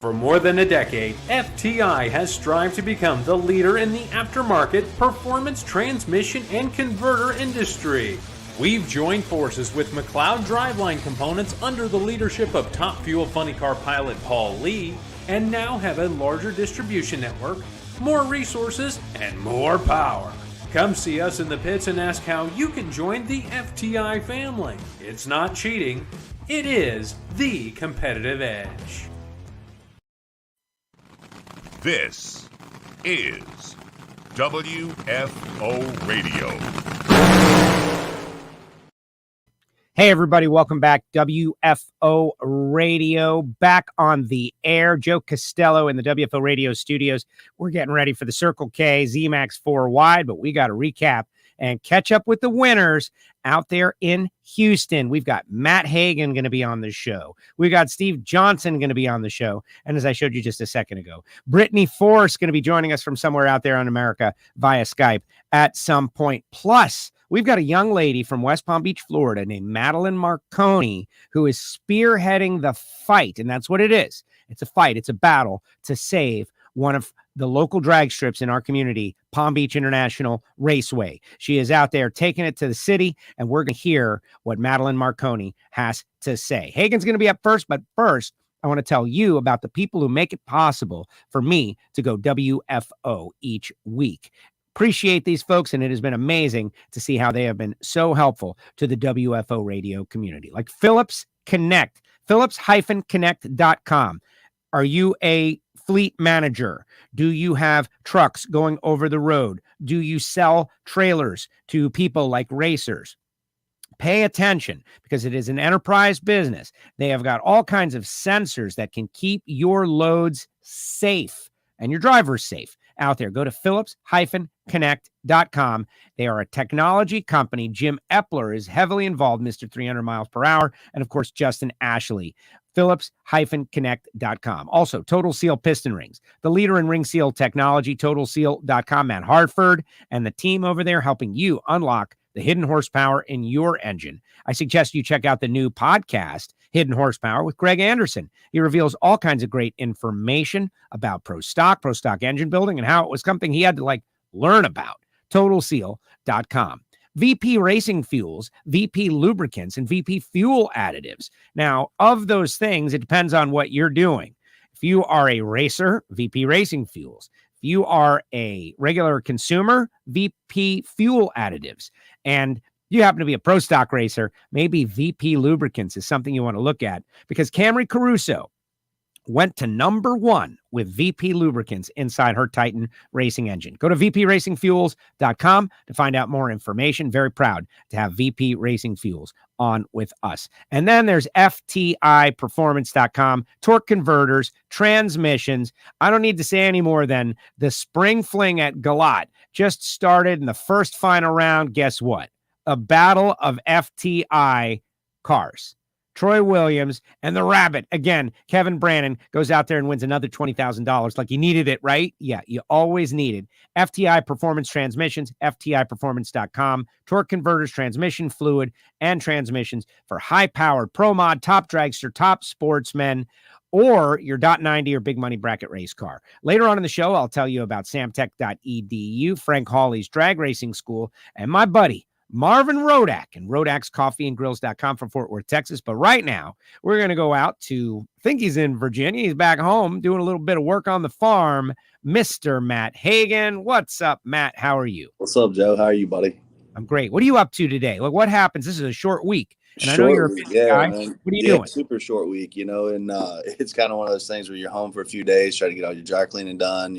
For more than a decade, FTI has strived to become the leader in the aftermarket performance transmission and converter industry. We've joined forces with McLeod Driveline Components under the leadership of Top Fuel Funny Car pilot Paul Lee, and now have a larger distribution network, more resources, and more power. Come see us in the pits and ask how you can join the FTI family. It's not cheating, it is the competitive edge. This is WFO Radio. Hey, everybody. Welcome back. WFO Radio back on the air. Joe Castello in the WFO Radio studios. We're getting ready for the Circle K zMAX 4 wide, but we got to recap and catch up with the winners out there in Houston. We've got Matt Hagan going to be on the show. We've got Steve Johnson going to be on the show. And as I showed you just a second ago, Brittany Force going to be joining us from somewhere out there on America via Skype at some point. Plus, we've got a young lady from West Palm Beach, Florida named Madelyn Marconi who is spearheading the fight. And that's what it is. It's a fight. It's a battle to save one of the local drag strips in our community, Palm Beach International Raceway. She is out there taking it to the city, and we're going to hear what Madelyn Marconi has to say. Hagan's going to be up first, but first, I want to tell you about the people who make it possible for me to go WFO each week. Appreciate these folks, and it has been amazing to see how they have been so helpful to the WFO radio community. Like Phillips Connect, Phillips-Connect.com. Are you a fleet manager? Do you have trucks going over the road? Do you sell trailers to people like racers? Pay attention, because it is an enterprise business. They have got all kinds of sensors that can keep your loads safe and your drivers safe out there. Go to Phillips-Connect.com. They are a technology company. Jim Epler is heavily involved, Mr. 300 miles per hour. And of course, Justin Ashley. Phillips-Connect.com. Also, Total Seal Piston Rings, the leader in ring seal technology, TotalSeal.com, Matt Hartford, and the team over there helping you unlock the hidden horsepower in your engine. I suggest you check out the new podcast, Hidden Horsepower, with Greg Anderson. He reveals all kinds of great information about pro stock engine building, and how it was something he had to learn about. TotalSeal.com. VP Racing Fuels, VP Lubricants, and VP Fuel Additives. Now, of those things, it depends on what you're doing. If you are a racer, VP Racing Fuels. If you are a regular consumer, VP Fuel Additives. And you happen to be a pro stock racer, maybe VP Lubricants is something you want to look at, because Camry Caruso went to number 1 with VP Lubricants inside her Titan racing engine. Go to VPRacingFuels.com to find out more information. Very proud to have VP Racing Fuels on with us. And then there's FTIPerformance.com, torque converters, transmissions. I don't need to say any more than the spring fling at Galat just started in the first final round. Guess what? A battle of FTI cars. Troy Williams and the Rabbit. Again, Kevin Brannon goes out there and wins another $20,000. Like, you needed it, right? Yeah, you always needed. FTI Performance Transmissions, FTIperformance.com. Torque converters, transmission fluid, and transmissions for high-powered pro mod, top dragster, top sportsmen, or your .90 or big money bracket race car. Later on in the show, I'll tell you about samtech.edu, Frank Hawley's drag racing school, and my buddy, Marvin Rodak, and Rodak'sCoffeeandGrills.com from Fort Worth, Texas. But right now, we're going to go out to, I think he's in Virginia. He's back home doing a little bit of work on the farm. Mr. Matt Hagan. What's up, Matt? How are you? What's up, Joe? How are you, buddy? I'm great. What are you up to today? Like, what happens? This is a short week. And I know you're a busy guy. Man. What are you doing? Super short week, and it's kind of one of those things where you're home for a few days, try to get all your dry cleaning done,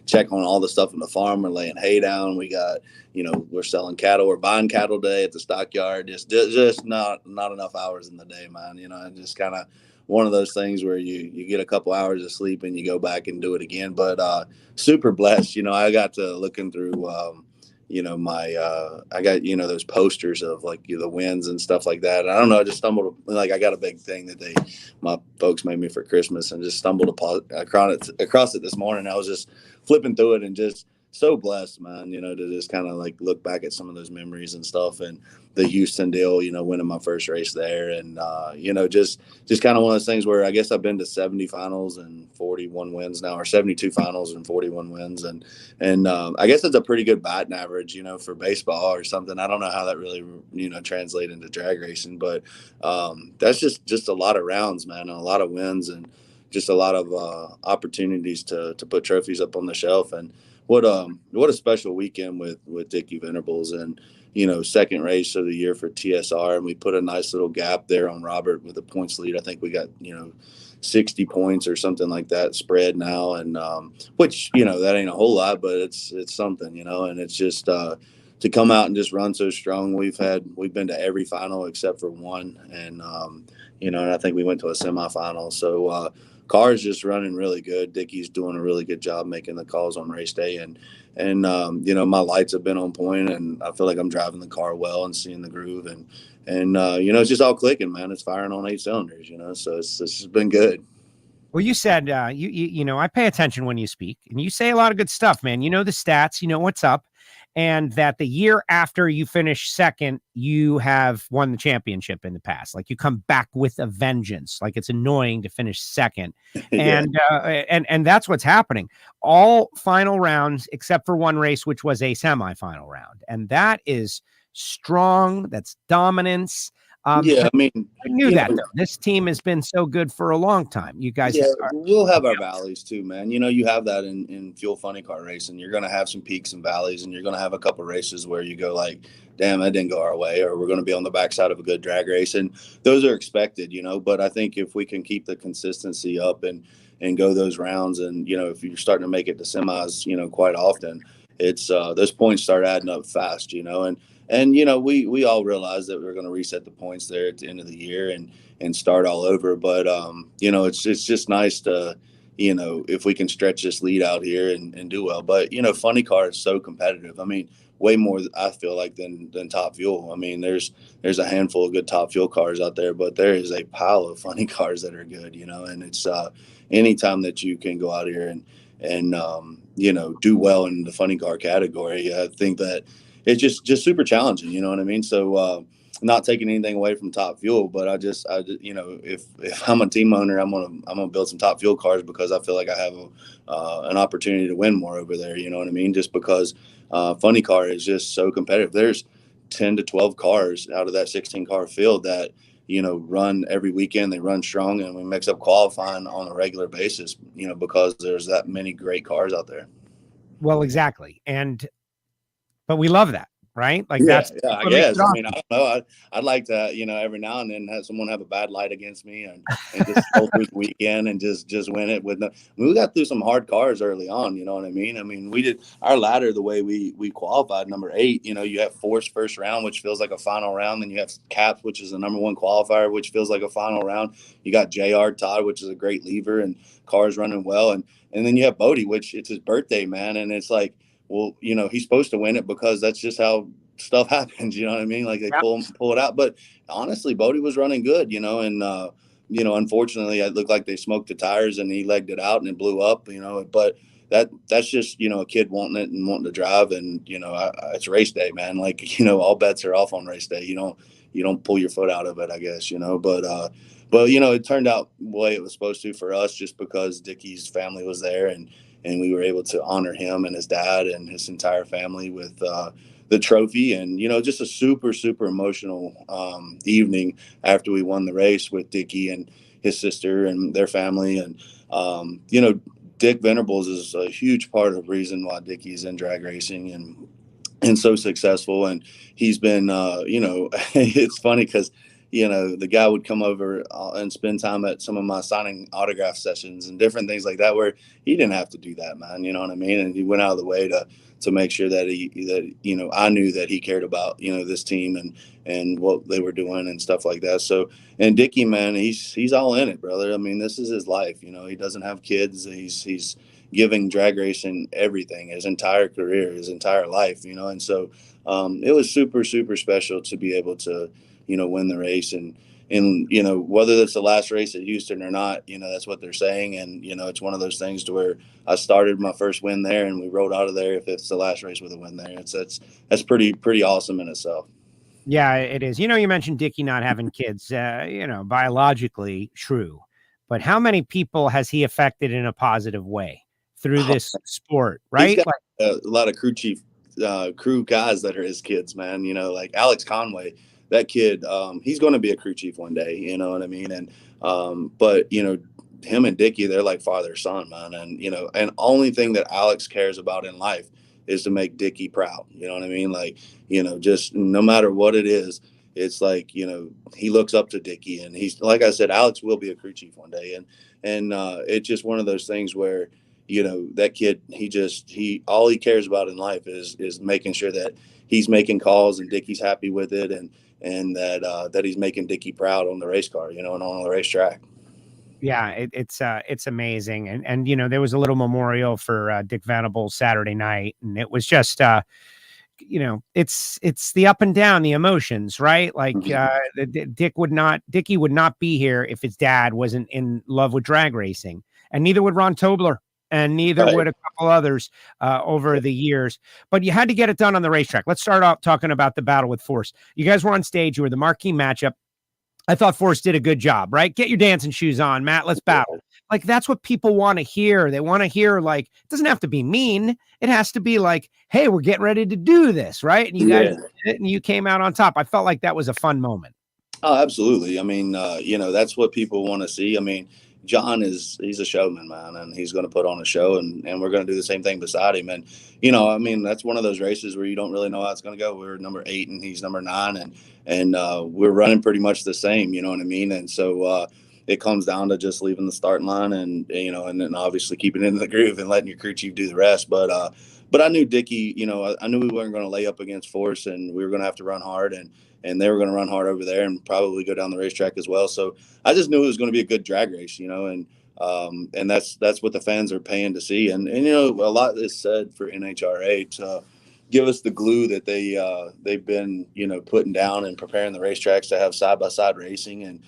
check on all the stuff on the farm. We're laying hay down. We got, we're selling cattle. We're buying cattle today at the stockyard. Just not enough hours in the day, man. Just kind of one of those things where you get a couple hours of sleep and you go back and do it again. But super blessed. I got to looking through I got, those posters of the wins and stuff like that. And I don't know, I just stumbled, I got a big thing that my folks made me for Christmas, and just stumbled across it this morning. I was just flipping through it and just so blessed, man, to just kind of look back at some of those memories and stuff. And the Houston deal, winning my first race there. And, just kind of one of those things where I guess I've been to 70 finals and 41 wins now, or 72 finals and 41 wins. And I guess it's a pretty good batting average, for baseball or something. I don't know how that really, translate into drag racing, but that's just a lot of rounds, man, and a lot of wins and just a lot of opportunities to put trophies up on the shelf. And what a special weekend with Dickie Venables, and second race of the year for TSR, and we put a nice little gap there on Robert with a points lead. I think we got 60 points or something like that spread now, and which that ain't a whole lot, but it's something, and it's just to come out and just run so strong. We've been to every final except for one, and and I think we went to a semifinal. So car's just running really good. Dickie's doing a really good job making the calls on race day, and my lights have been on point, and I feel like I'm driving the car well and seeing the groove, and it's just all clicking, man. It's firing on 8 cylinders, so it's just been good. Well, you said I pay attention when you speak, and you say a lot of good stuff, man. You know the stats, you know what's up, and that the year after you finish second, you have won the championship in the past. Like, you come back with a vengeance. Like, it's annoying to finish second. Yeah. And that's what's happening. All final rounds except for one race, which was a semifinal round. And that is strong. That's dominance. I mean, I knew that though. This team has been so good for a long time. You guys, we'll have our valleys too, man. You have that in fuel funny car racing. You're going to have some peaks and valleys, and you're going to have a couple races where you go like, damn, that didn't go our way, or we're going to be on the backside of a good drag race. And those are expected, but I think if we can keep the consistency up and go those rounds, and, if you're starting to make it to semis, quite often, it's those points start adding up fast, And we all realize that we're going to reset the points there at the end of the year and start all over. But it's just nice to if we can stretch this lead out here and do well. But funny car is so competitive. I mean, way more I feel like than Top Fuel. I mean, there's a handful of good Top Fuel cars out there, but there is a pile of funny cars that are good. And it's anytime that you can go out here and do well in the funny car category, I think that it's just super challenging, you know what I mean? So not taking anything away from Top Fuel, but I just if I'm a team owner, I'm gonna build some Top Fuel cars because I feel like I have an opportunity to win more over there, you know what I mean? Just because funny car is just so competitive. There's 10 to 12 cars out of that 16 car field that run every weekend. They run strong, and we mix up qualifying on a regular basis, because there's that many great cars out there. Well, exactly. But we love that, right? Like, I guess. I mean, I don't know. I'd like to, every now and then have someone have a bad light against me and just go through the weekend and just win it with we got through some hard cars early on, you know what I mean? I mean, we did our ladder the way we qualified, number 8. You have Force first round, which feels like a final round. Then you have Caps, which is the number 1 qualifier, which feels like a final round. You got JR Todd, which is a great lever, and cars running well. And then you have Bodie, which it's his birthday, man. And it's like, well, he's supposed to win it because that's just how stuff happens. You know what I mean? Like, they pull it out. But honestly, Bodie was running good, and, unfortunately, it looked like they smoked the tires and he legged it out and it blew up, but that's just, a kid wanting it and wanting to drive. And, it's race day, man. Like, all bets are off on race day. You don't pull your foot out of it, I guess, but it turned out the way it was supposed to for us, just because Dickie's family was there, and we were able to honor him and his dad and his entire family with the trophy. And, just a super, super emotional evening after we won the race with Dickie and his sister and their family. And, Dick Venables is a huge part of the reason why Dickie's in drag racing and so successful. And he's been, it's funny because the guy would come over and spend time at some of my signing autograph sessions and different things like that, where he didn't have to do that, man. You know what I mean? And he went out of the way to make sure that I knew that he cared about, this team and what they were doing and stuff like that. So, and Dickie, man, he's all in it, brother. I mean, this is his life. He doesn't have kids. He's giving drag racing everything, his entire career, his entire life, and so it was super, super special to be able to, win the race. And whether that's the last race at Houston or not, that's what they're saying. And, it's one of those things to where I started my first win there and we rolled out of there. If it's the last race with a win there, that's pretty awesome in itself. Yeah, it is. You know, you mentioned Dickie not having kids, biologically true, but how many people has he affected in a positive way through this sport, He's right? got a lot of crew guys that are his kids, man. Like Alex Conway, that kid, he's going to be a crew chief one day, you know what I mean? And, but him and Dickie, they're like father son, man. And, and only thing that Alex cares about in life is to make Dickie proud. You know what I mean? Like, just no matter what it is, it's like, he looks up to Dickie, and he's, like I said, Alex will be a crew chief one day. And it's just one of those things where, that kid, all he cares about in life is making sure that he's making calls and Dickie's happy with it. And that he's making Dickie proud on the race car, and on the racetrack. Yeah, it's amazing. And there was a little memorial for Dick Venables Saturday night, and it was just it's the up and down, the emotions, right? Like Dickie would not be here if his dad wasn't in love with drag racing, and neither would Ron Tobler, and neither would a couple others over the years. But you had to get it done on the racetrack. Let's start off talking about the battle with Force. You guys were on stage. You were the marquee matchup. I thought Force did a good job, right? Get your dancing shoes on, Matt. Let's battle. Like, that's what people want to hear. They want to hear, like, it doesn't have to be mean. It has to be like, hey, we're getting ready to do this, right? And you guys did it, and you came out on top. I felt like that was a fun moment. Oh, absolutely. I mean, that's what people want to see. I mean, John he's a showman, man, and he's going to put on a show, and we're going to do the same thing beside him. And, I mean, that's one of those races where you don't really know how it's going to go. We're number 8 and he's number 9, and we're running pretty much the same, you know what I mean? And so it comes down to just leaving the starting line and then obviously keeping it in the groove and letting your crew chief do the rest. But I knew Dickie, I knew we weren't going to lay up against Force, and we were going to have to run hard, and they were going to run hard over there and probably go down the racetrack as well. So I just knew it was going to be a good drag race, and that's what the fans are paying to see. And a lot is said for NHRA to give us the glue that they've been, putting down and preparing the racetracks to have side-by-side racing. And,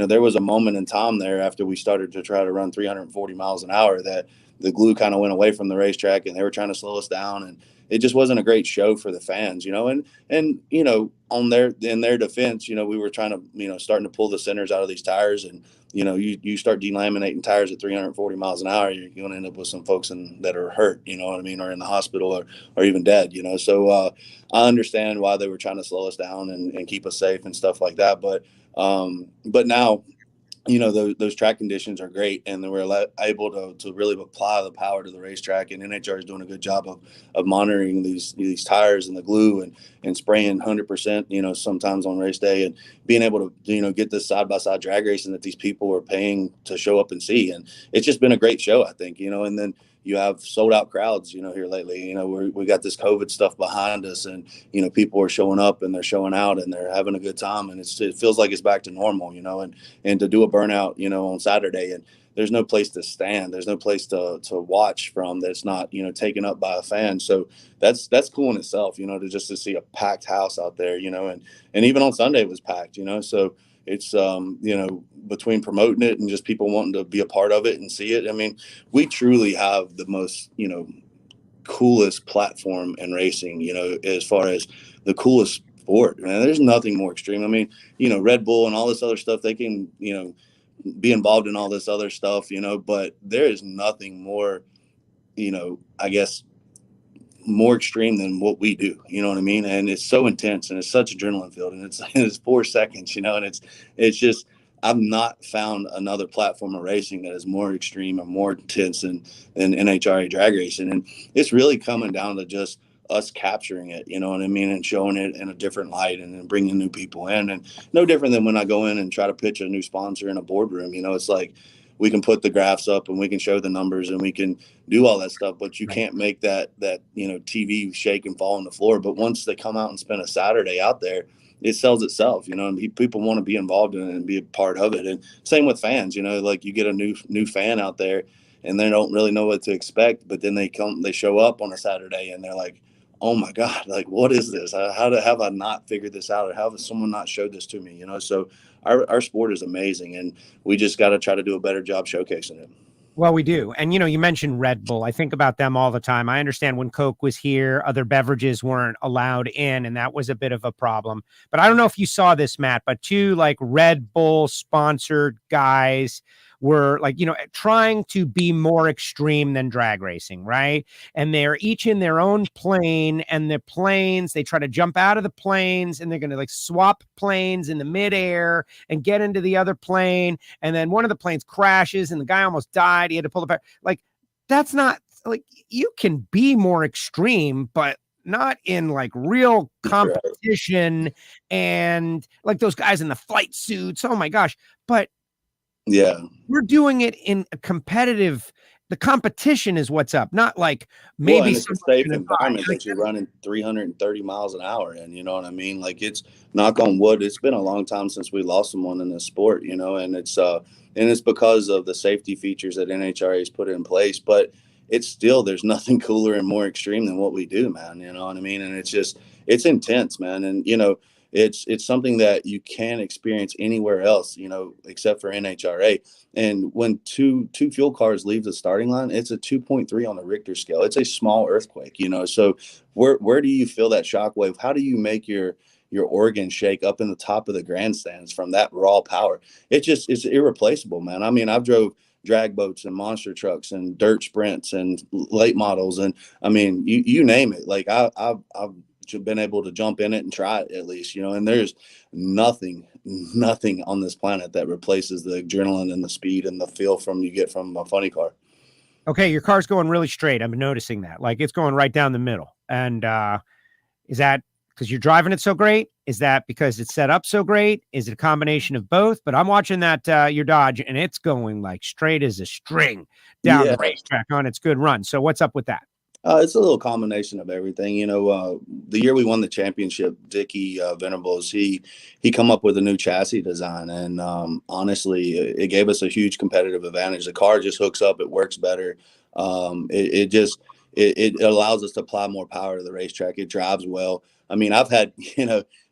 there was a moment in time there after we started to try to run 340 miles an hour that the glue kind of went away from the racetrack, and they were trying to slow us down, and it just wasn't a great show for the fans, and in their defense, we were trying to, starting to pull the centers out of these tires, and, you start delaminating tires at 340 miles an hour, you're going to end up with some folks that are hurt, you know what I mean, or in the hospital or even dead, so I understand why they were trying to slow us down and keep us safe and stuff like that. But now, those track conditions are great, and then we're able to really apply the power to the racetrack, and NHRA is doing a good job of monitoring these tires and the glue and spraying 100%, sometimes on race day, and being able to, get this side-by-side drag racing that these people are paying to show up and see. And it's just been a great show, I think, and then you have sold out crowds, here lately. We got this COVID stuff behind us, and, people are showing up and they're showing out and they're having a good time. And it feels like it's back to normal, and to do a burnout, on Saturday, and there's no place to stand. There's no place to watch from that's not, taken up by a fan. So that's cool in itself, to see a packed house out there, and even on Sunday it was packed, so it's, between promoting it and just people wanting to be a part of it and see it. I mean, we truly have the most, coolest platform in racing, as far as the coolest sport. Man, there's nothing more extreme. I mean, Red Bull and all this other stuff, they can, be involved in all this other stuff, but there is nothing more, I guess, more extreme than what we do, you know what I mean? And it's so intense, and it's such adrenaline filled, and it's 4 seconds, and it's just, I've not found another platform of racing that is more extreme or more intense than NHRA drag racing. And it's really coming down to just us capturing it, you know what I mean, and showing it in a different light, and then bringing new people in. And no different than when I go in and try to pitch a new sponsor in a boardroom, it's like, we can put the graphs up and we can show the numbers and we can do all that stuff, but you can't make that TV shake and fall on the floor. But once they come out and spend a Saturday out there, it sells itself, and people want to be involved in it and be a part of it. And same with fans, like you get a new fan out there and they don't really know what to expect, but then they show up on a Saturday and they're like, oh my God, like, what is this? Have I not figured this out? Or how has someone not showed this to me? So our sport is amazing, and we just got to try to do a better job showcasing it. Well, we do. And, you mentioned Red Bull. I think about them all the time. I understand when Coke was here, other beverages weren't allowed in, and that was a bit of a problem. But I don't know if you saw this, Matt, but two like Red Bull sponsored guys were like, trying to be more extreme than drag racing, right? And they're each in their own plane, and the planes, they try to jump out of the planes, and they're going to like swap planes in the midair and get into the other plane. And then one of the planes crashes and the guy almost died. He had to pull the power. Like, that's not like, you can be more extreme, but not in like real competition and like those guys in the flight suits. Oh my gosh. But yeah, we're doing it in a competitive. The competition is what's up, not like maybe it's a safe environment that you're running 330 miles an hour in, you know what I mean? Like, it's, knock on wood, it's been a long time since we lost someone in this sport, and it's because of the safety features that NHRA has put in place, but it's still, there's nothing cooler and more extreme than what we do, man. You know what I mean? And it's intense, man. And, it's something that you can't experience anywhere else, except for NHRA. And when two fuel cars leave the starting line, it's a 2.3 on the Richter scale. It's a small earthquake, so where do you feel that shockwave? How do you make your organs shake up in the top of the grandstands from that raw power? It's irreplaceable, man. I mean, I've drove drag boats and monster trucks and dirt sprints and late models, and I mean, you name it. Like, I've been able to jump in it and try it at least, and there's nothing on this planet that replaces the adrenaline and the speed and the feel you get from a funny car. Okay, your car's going really straight. I'm noticing that. Like, it's going right down the middle. And is that because you're driving it so great? Is that because it's set up so great? Is it a combination of both? But I'm watching that your Dodge, and it's going like straight as a string down the racetrack on its good run. So what's up with that? It's a little combination of everything. The year we won the championship, Dickie Venables, he come up with a new chassis design, and honestly, it gave us a huge competitive advantage. The car just hooks up, it works better. It allows us to apply more power to the racetrack. It drives well. I mean, I've had,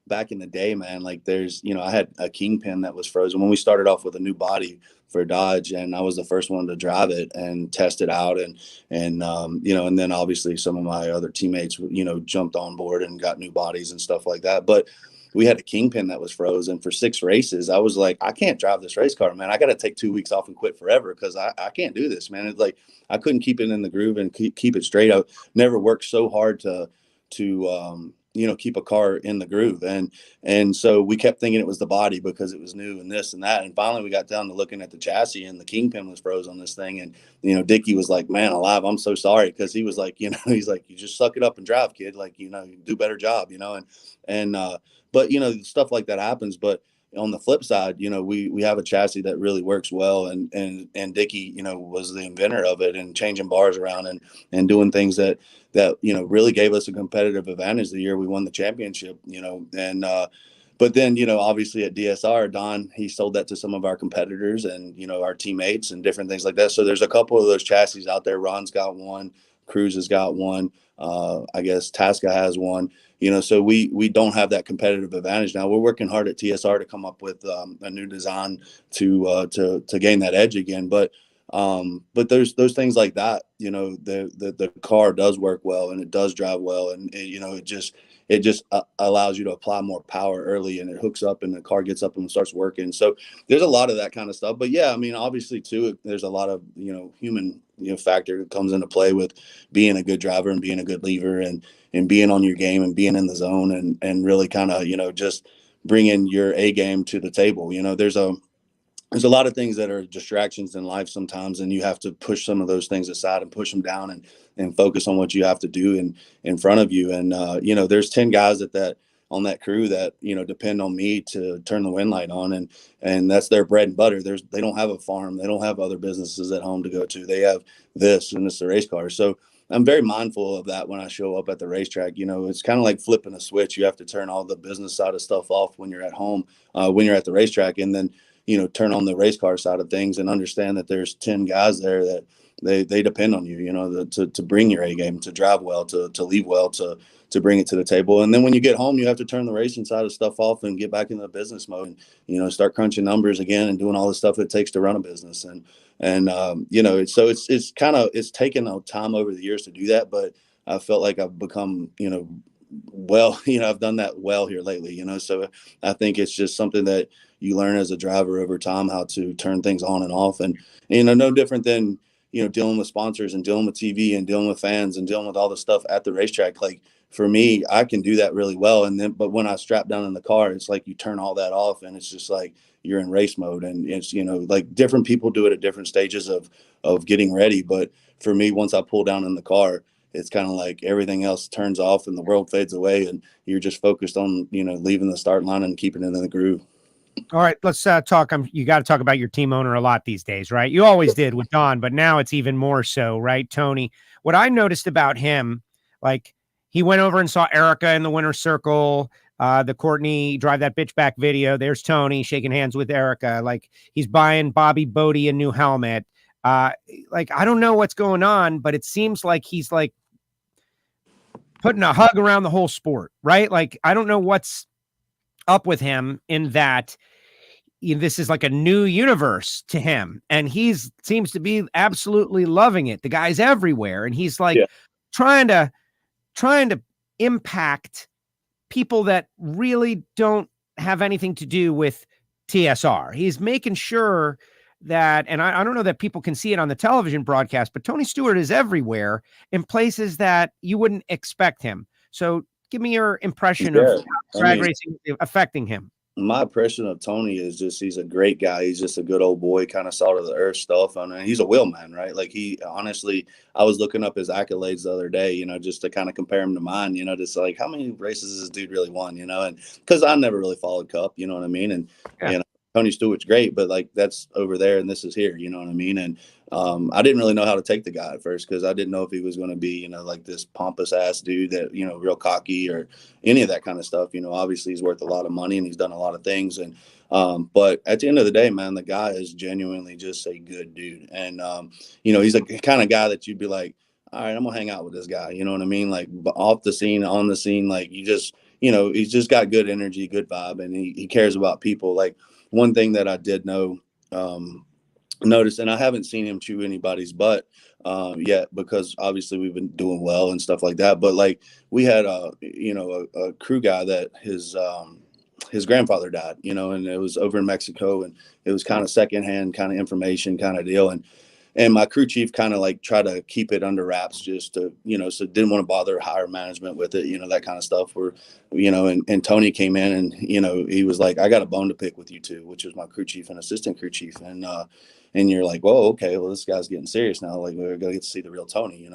back in the day, man, like there's, I had a kingpin that was frozen when we started off with a new body for Dodge, and I was the first one to drive it and test it out. And then obviously some of my other teammates, jumped on board and got new bodies and stuff like that. But we had a kingpin that was frozen for 6 races. I was like, I can't drive this race car, man. I got to take 2 weeks off and quit forever, because I can't do this, man. It's like, I couldn't keep it in the groove and keep it straight. I never worked so hard to keep a car in the groove. And so we kept thinking it was the body because it was new and this and that. And finally we got down to looking at the chassis, and the kingpin was froze on this thing. And, Dickie was like, man alive, I'm so sorry. Cause he was like, he's like, you just suck it up and drive, kid. Like, you do a better job, but stuff like that happens. But on the flip side, we have a chassis that really works well, and Dickie, was the inventor of it, and changing bars around and doing things that really gave us a competitive advantage the year we won the championship, but then, obviously at DSR, Don, he sold that to some of our competitors and, our teammates and different things like that. So there's a couple of those chassis out there. Ron's got one, Cruz has got one. I guess Tasca has one. So we don't have that competitive advantage now. We're working hard at TSR to come up with a new design to gain that edge again. But there's those things like that. The car does work well, and it does drive well, and it just allows you to apply more power early, and it hooks up, and the car gets up and starts working. So there's a lot of that kind of stuff. But yeah, I mean, obviously too, there's a lot of human factor that comes into play with being a good driver and being a good leaver and being on your game and being in the zone and really kind of just bringing your A game to the table. There's a lot of things that are distractions in life sometimes, and you have to push some of those things aside and push them down and focus on what you have to do in front of you. And there's 10 guys on that crew that depend on me to turn the wind light on, and that's their bread and butter. They don't have a farm, they don't have other businesses at home to go to. They have this, and it's the race car. So I'm very mindful of that when I show up at the racetrack. It's kind of like flipping a switch. You have to turn all the business side of stuff off when you're at home, when you're at the racetrack, and then turn on the race car side of things and understand that there's 10 guys there that they depend on you, to bring your A game, to drive well, to leave well, to bring it to the table. And then when you get home, you have to turn the racing side of stuff off and get back into the business mode and, start crunching numbers again and doing all the stuff it takes to run a business. And it's taken a time over the years to do that, but I felt like I've become, I've done that well here lately, so I think it's just something that you learn as a driver over time, how to turn things on and off. And, no different than, dealing with sponsors and dealing with TV and dealing with fans and dealing with all the stuff at the racetrack. Like for me, I can do that really well. But when I strap down in the car, it's like you turn all that off and it's just like you're in race mode. And it's, like different people do it at different stages of getting ready. But for me, once I pull down in the car, it's kind of like everything else turns off and the world fades away and you're just focused on, leaving the start line and keeping it in the groove. All right, let's talk. You got to talk about your team owner a lot these days, right? You always did with Don, but now it's even more so, right? Tony, what I noticed about him, like he went over and saw Erica in the winner's circle, the Courtney Drive That Bitch Back video. There's Tony shaking hands with Erica. Like he's buying Bobby Bodie a new helmet. Like, I don't know what's going on, but it seems like he's like putting a hug around the whole sport, right? Like, I don't know what's up with him in that this is like a new universe to him. And seems to be absolutely loving it. The guy's everywhere. And he's like trying to impact people that really don't have anything to do with TSR. He's making sure that, and I don't know that people can see it on the television broadcast, but Tony Stewart is everywhere in places that you wouldn't expect him. So give me your impression of drag racing affecting him. My impression of Tony is just, he's a great guy. He's just a good old boy, kind of salt of the earth stuff. I mean, he's a wheelman, right? Like I was looking up his accolades the other day, just to kind of compare him to mine, just like how many races has this dude really won, and because I never really followed Cup, you know what I mean? And, Tony Stewart's great, but like that's over there and this is here, you know what I mean? And I didn't really know how to take the guy at first because I didn't know if he was going to be, like this pompous ass dude that, real cocky or any of that kind of stuff. Obviously he's worth a lot of money and he's done a lot of things. And but at the end of the day, man, the guy is genuinely just a good dude. And, he's a kind of guy that you'd be like, all right, I'm going to hang out with this guy. You know what I mean? Like off the scene, on the scene, like you just, he's just got good energy, good vibe, and he cares about people. Like, one thing that I did notice, and I haven't seen him chew anybody's butt yet, because obviously we've been doing well and stuff like that. But like we had a crew guy that his grandfather died, and it was over in Mexico, and it was kind of secondhand kind of information kind of deal. And my crew chief kind of like tried to keep it under wraps just to, so didn't want to bother higher management with it, that kind of stuff where, and Tony came in and, he was like, I got a bone to pick with you two, which was my crew chief and assistant crew chief. And you're like, whoa, okay, well, this guy's getting serious now. Like, we're going to get to see the real Tony,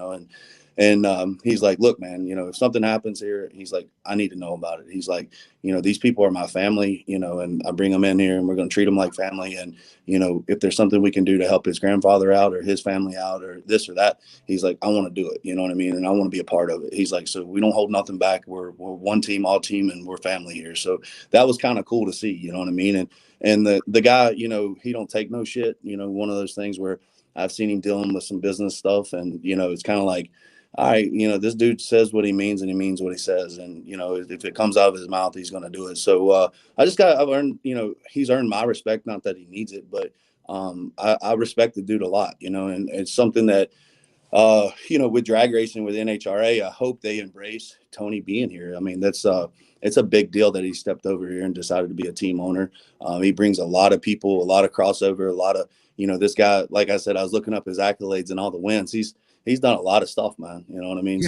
and he's like, look, man, if something happens here, he's like, I need to know about it. He's like, these people are my family, and I bring them in here and we're going to treat them like family. And, if there's something we can do to help his grandfather out or his family out or this or that, he's like, I want to do it. You know what I mean? And I want to be a part of it. He's like, so we don't hold nothing back. We're one team, all team, and we're family here. So that was kind of cool to see, you know what I mean? And the guy, he don't take no shit, one of those things where I've seen him dealing with some business stuff and, it's kind of like, all right, this dude says what he means and he means what he says. And, if it comes out of his mouth, he's going to do it. So I've earned, he's earned my respect. Not that he needs it, but I respect the dude a lot, and it's something that, with drag racing, with NHRA, I hope they embrace Tony being here. I mean, it's a big deal that he stepped over here and decided to be a team owner. He brings a lot of people, a lot of crossover, a lot of, this guy, like I said, I was looking up his accolades and all the wins. He's done a lot of stuff, man. You know what I mean?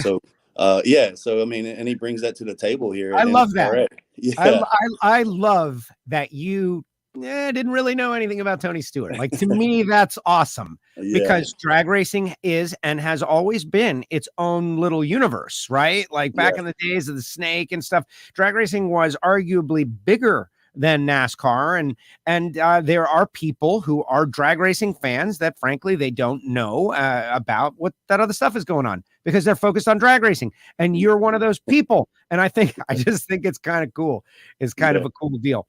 Yeah. So, I mean, and he brings that to the table here. I love that. Yeah. I love that you didn't really know anything about Tony Stewart. Like, to me, that's awesome because drag racing is and has always been its own little universe, right? Like back in the days of the snake and stuff, drag racing was arguably bigger than NASCAR. And there are people who are drag racing fans that frankly, they don't know about what that other stuff is going on because they're focused on drag racing. And you're one of those people. And I just think it's kind of cool. It's kind of a cool deal.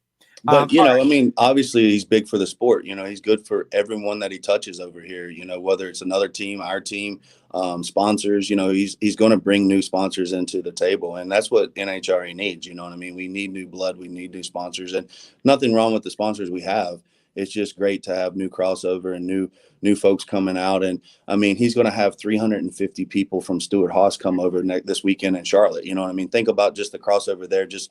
But, I mean, obviously he's big for the sport. He's good for everyone that he touches over here, whether it's another team, our team, sponsors, he's going to bring new sponsors into the table. And that's what NHRA needs. You know what I mean? We need new blood. We need new sponsors, and nothing wrong with the sponsors we have. It's just great to have new crossover and new folks coming out. And I mean, he's going to have 350 people from Stewart Haas come over this weekend in Charlotte. You know what I mean? Think about just the crossover there, just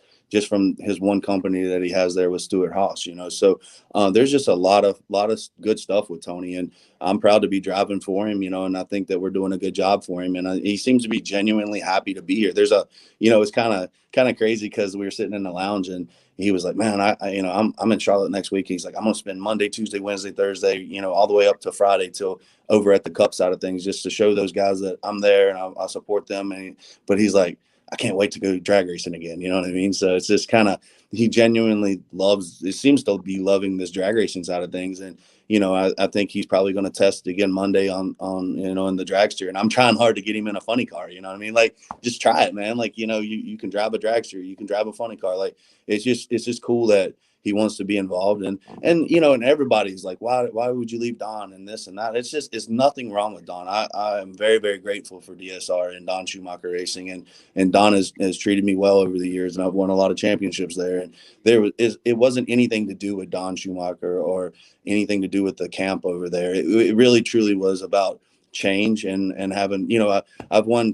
from his one company that he has there with Stewart Haas, So there's just a lot of good stuff with Tony, and I'm proud to be driving for him, and I think that we're doing a good job for him. And he seems to be genuinely happy to be here. There's it's kind of crazy because we were sitting in the lounge and he was like, man, I'm in Charlotte next week. He's like, I'm going to spend Monday, Tuesday, Wednesday, Thursday, all the way up to Friday till over at the Cup side of things, just to show those guys that I'm there and I support them. But he's like, I can't wait to go drag racing again. You know what I mean? So it's just he genuinely seems to be loving this drag racing side of things. And, I think he's probably going to test again Monday on in the dragster. And I'm trying hard to get him in a funny car. You know what I mean? Like, just try it, man. Like, you can drive a dragster, you can drive a funny car. Like, it's just cool that he wants to be involved. And everybody's like, why would you leave Don and this and that? It's nothing wrong with Don. I am very, very grateful for DSR and Don Schumacher Racing. And Don has treated me well over the years, and I've won a lot of championships there. And it wasn't anything to do with Don Schumacher or anything to do with the camp over there. It really, truly was about change and having, I've won,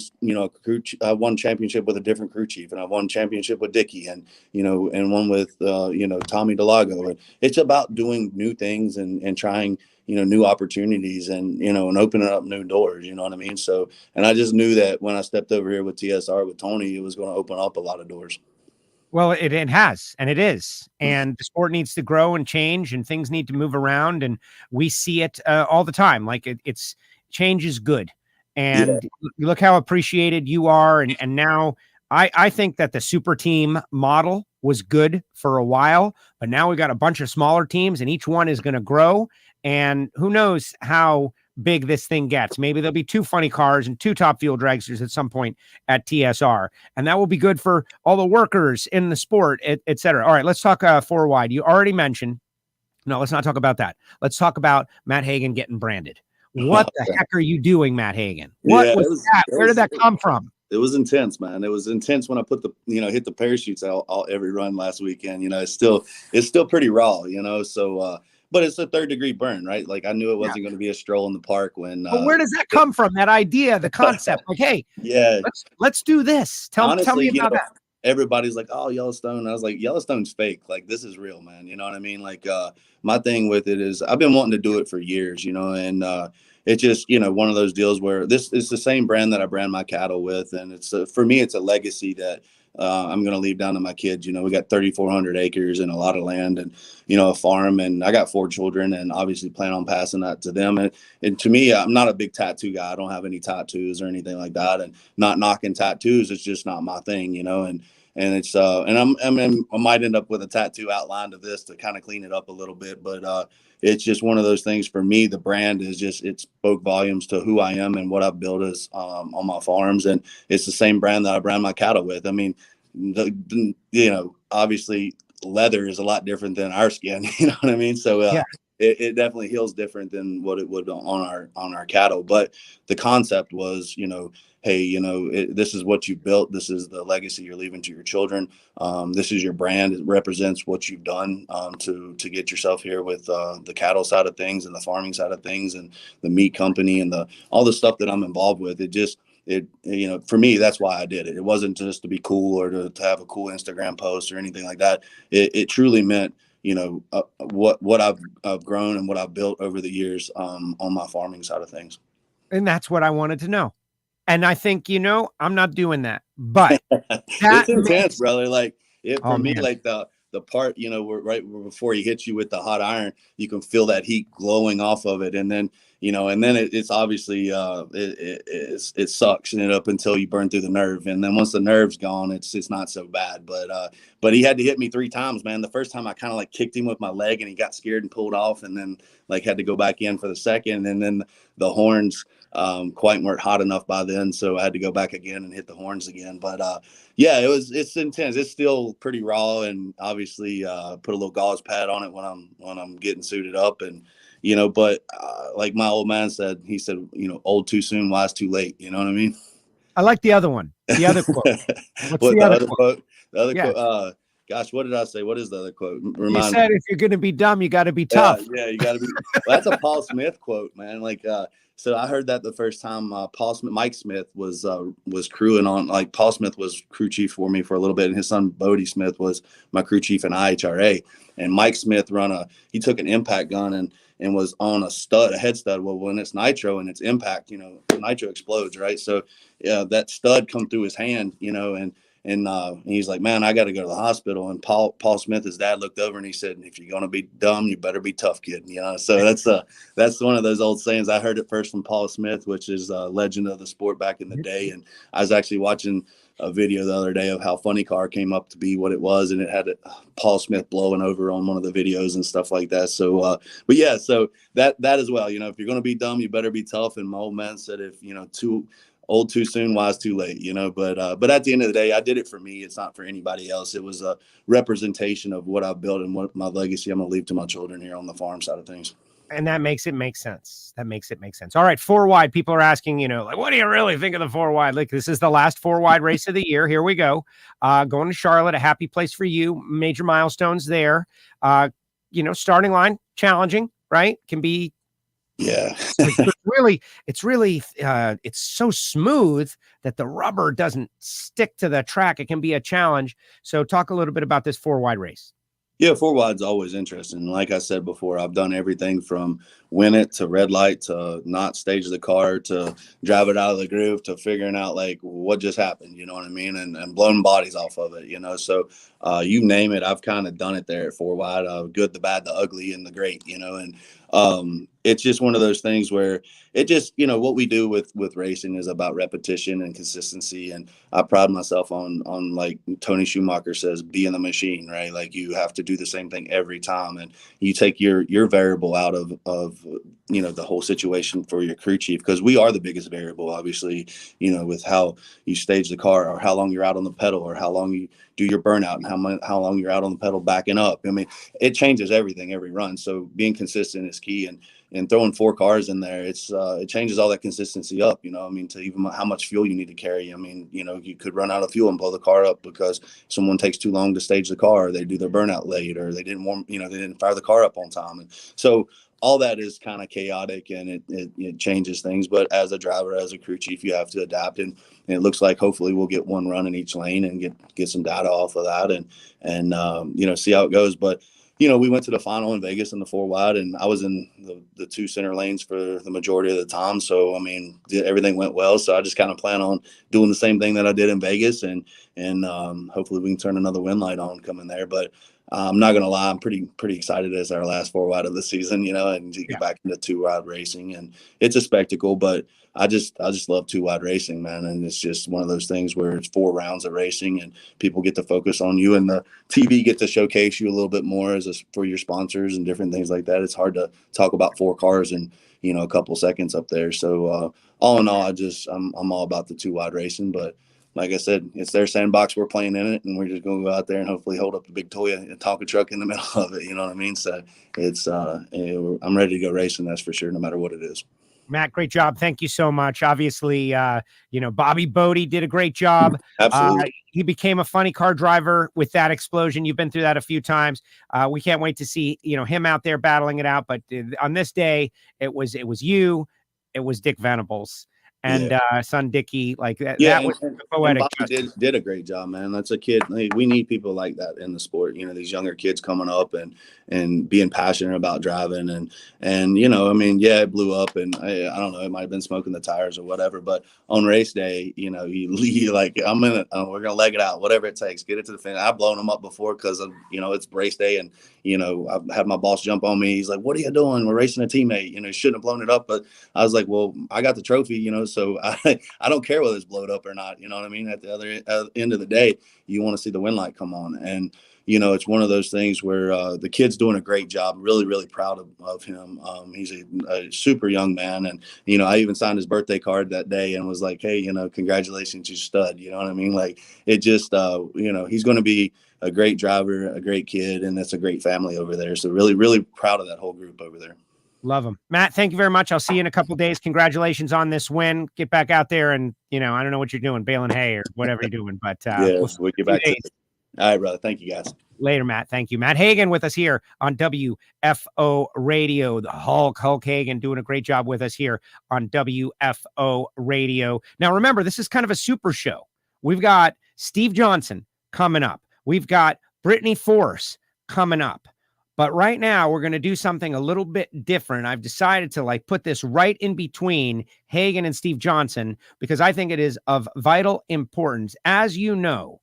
I've won championship with a different crew chief, and I've won championship with Dickie and one with, Tommy Delago. And it's about doing new things and trying, new opportunities and, and opening up new doors, you know what I mean? So, and I just knew that when I stepped over here with TSR, with Tony, it was going to open up a lot of doors. Well, it has, and it is. And the sport needs to grow and change, and things need to move around. And we see it all the time. Like it's change is good. And look how appreciated you are. And now I think that the super team model was good for a while, but now we got a bunch of smaller teams and each one is going to grow. And who knows how big this thing gets. Maybe there'll be 2 funny cars and 2 top fuel dragsters at some point at TSR. And that will be good for all the workers in the sport, et cetera. All right, let's talk 4 wide. You already mentioned, no, let's not talk about that. Let's talk about Matt Hagan getting branded. What the heck are you doing, Matt Hagan? What was that? Where did that come from? It was intense, man. It was intense when I put hit the parachutes out every run last weekend. It's still pretty raw, so, but it's a 3rd-degree burn, right? Like, I knew it wasn't going to be a stroll in the park when. But where does that come from? That idea, the concept, like, hey, let's do this. Tell me about that. Everybody's like, oh, Yellowstone. I was like, Yellowstone's fake. Like, this is real, man. You know what I mean? Like, my thing with it is I've been wanting to do it for years, and it's just, one of those deals where this is the same brand that I brand my cattle with. And it's for me, it's a legacy that I'm going to leave down to my kids. We got 3,400 acres and a lot of land and, a farm, and I got 4 children and obviously plan on passing that to them. And to me, I'm not a big tattoo guy. I don't have any tattoos or anything like that, and not knocking tattoos. It's just not my thing, and it's and I might end up with a tattoo outline of this to kind of clean it up a little bit, but it's just one of those things for me. The brand is just, it spoke volumes to who I am and what I've built as on my farms. And it's the same brand that I brand my cattle with. I mean, obviously leather is a lot different than our skin, you know what I mean? So it definitely heals different than what it would on our cattle. But the concept was, hey, this is what you built. This is the legacy you're leaving to your children. This is your brand. It represents what you've done to get yourself here with the cattle side of things and the farming side of things and the meat company and all the stuff that I'm involved with. For me, that's why I did it. It wasn't just to be cool or to have a cool Instagram post or anything like that. It truly meant, what I've grown and what I've built over the years on my farming side of things. And that's what I wanted to know. And I think, I'm not doing that, but it's intense, brother. Like for me, man. like the part, right before he hits you with the hot iron, you can feel that heat glowing off of it. And then, it's obviously, it sucks and up until you burn through the nerve. And then once the nerve's gone, it's not so bad. But he had to hit me 3 times, man. The first time I kind of like kicked him with my leg and he got scared and pulled off, and then like had to go back in for the second. And then the horns, quite weren't hot enough by then. So I had to go back again and hit the horns again. But yeah, it's intense. It's still pretty raw, and obviously put a little gauze pad on it when I'm getting suited up. And, you know, but like my old man said, he said, you know, old too soon, wise too late. You know what I mean? I like the other one. The other quote. What's what, the other quote? The other quote. Gosh, what did I say? What is the other quote? You said if you're going to be dumb, you got to be tough. Yeah, you got to be. Well, that's a Paul Smith quote, man. Like, so I heard that the first time Mike Smith was crewing on. Like, Paul Smith was crew chief for me for a little bit, and his son Bodie Smith was my crew chief in IHRA. And Mike Smith he took an impact gun and was on a head stud. Well, when it's nitro and it's impact, you know, nitro explodes, right? So that stud come through his hand, you know, and he's like, man, I got to go to the hospital. And Paul Smith, his dad, looked over and he said, if you're going to be dumb, you better be tough, kid. You know, so that's one of those old sayings. I heard it first from Paul Smith, which is a legend of the sport back in the day. And I was actually watching a video the other day of how Funny Car came up to be what it was. And it had Paul Smith blowing over on one of the videos and stuff like that. So, but yeah, so that as well, you know, if you're going to be dumb, you better be tough. And my old man said, if, you know, old too soon, wise too late, you know, but at the end of the day, I did it for me. It's not for anybody else. It was a representation of what I've built and what my legacy I'm going to leave to my children here on the farm side of things. And that makes it make sense. All right. 4 wide. People are asking, you know, like, what do you really think of the 4 wide? Like, this is the last 4 wide race of the year. Here we go. Going to Charlotte, a happy place for you. Major milestones there. You know, starting line, challenging, right? Can be. Yeah. it's really so smooth that the rubber doesn't stick to the track. It can be a challenge. So talk a little bit about this 4 wide race. Yeah, 4 wide's always interesting. Like I said before, I've done everything from win it to red light to not stage the car to drive it out of the groove to figuring out like what just happened, you know what I mean? And blowing bodies off of it, you know? So you name it, I've kind of done it there at 4 wide, good, the bad, the ugly, and the great, you know? And it's just one of those things where it just, you know, what we do with racing is about repetition and consistency. And I pride myself on like Tony Schumacher says, be in the machine, right? Like you have to do the same thing every time. And you take your variable out of, you know, the whole situation for your crew chief, because we are the biggest variable, obviously, you know, with how you stage the car or how long you're out on the pedal or how long you do your burnout and how long you're out on the pedal backing up. I mean, it changes everything every run. So being consistent is key. And throwing 4 cars in there, it changes all that consistency up, you know, I mean, to even how much fuel you need to carry. I mean, you know, you could run out of fuel and blow the car up because someone takes too long to stage the car, or they do their burnout late, or they didn't fire the car up on time. And so all that is kind of chaotic, and it changes things. But as a driver, as a crew chief, you have to adapt. And it looks like hopefully we'll get 1 run in each lane and get some data off of that and you know, see how it goes. But you know, we went to the final in Vegas in the 4 wide, and I was in the 2 center lanes for the majority of the time. So, I mean, everything went well. So I just kind of plan on doing the same thing that I did in Vegas, and hopefully we can turn another win light on coming there. But I'm not going to lie, I'm pretty excited as our last 4 wide of the season, you know, and to get back into 2 wide racing. And it's a spectacle, but I just love 2 wide racing, man. And it's just one of those things where it's 4 rounds of racing and people get to focus on you, and the TV get to showcase you a little bit more for your sponsors and different things like that. It's hard to talk about 4 cars in, you know, a couple seconds up there. So all in all, I'm all about the 2 wide racing, but like I said, it's their sandbox. We're playing in it, and we're just going to go out there and hopefully hold up a big toy and Tonka truck in the middle of it. You know what I mean? So it's I'm ready to go racing. That's for sure, no matter what it is. Matt, great job. Thank you so much. Obviously, you know, Bobby Bodie did a great job. Absolutely. He became a funny car driver with that explosion. You've been through that a few times. We can't wait to see, you know, him out there battling it out. But on this day, it was you, it was Dick Venables. And son Dickie, like that. Yeah, that was poetic. Bobby did a great job, man. That's a kid. We need people like that in the sport. You know, these younger kids coming up and being passionate about driving and you know, I mean, yeah, it blew up, and I don't know, it might have been smoking the tires or whatever. But on race day, you know, you like, I'm in it. We're gonna leg it out, whatever it takes, get it to the finish. I've blown them up before because you know, it's race day, and you know, I've had my boss jump on me. He's like, "What are you doing? We're racing a teammate. You know, shouldn't have blown it up." But I was like, "Well, I got the trophy, you know." So I don't care whether it's blowed up or not. You know what I mean? At the other end of the day, you want to see the win light come on. And, it's one of those things where the kid's doing a great job. Really, really proud of him. He's a super young man. And, I even signed his birthday card that day and was like, hey, congratulations, you stud. You know what I mean? Like, it just, he's going to be a great driver, a great kid, and that's a great family over there. So really, really proud of that whole group over there. Love them. Matt, thank you very much. I'll see you in a couple of days. Congratulations on this win. Get back out there and, I don't know what you're doing, baling hay or whatever you're doing, but we'll get back to it. All right, brother. Thank you, guys. Later, Matt. Thank you. Matt Hagan with us here on WFO Radio. The Hulk Hagan, doing a great job with us here on WFO Radio. Now, remember, this is kind of a super show. We've got Steve Johnson coming up. We've got Brittany Force coming up. But right now, we're going to do something a little bit different. I've decided to put this right in between Hagan and Steve Johnson because I think it is of vital importance. As you know,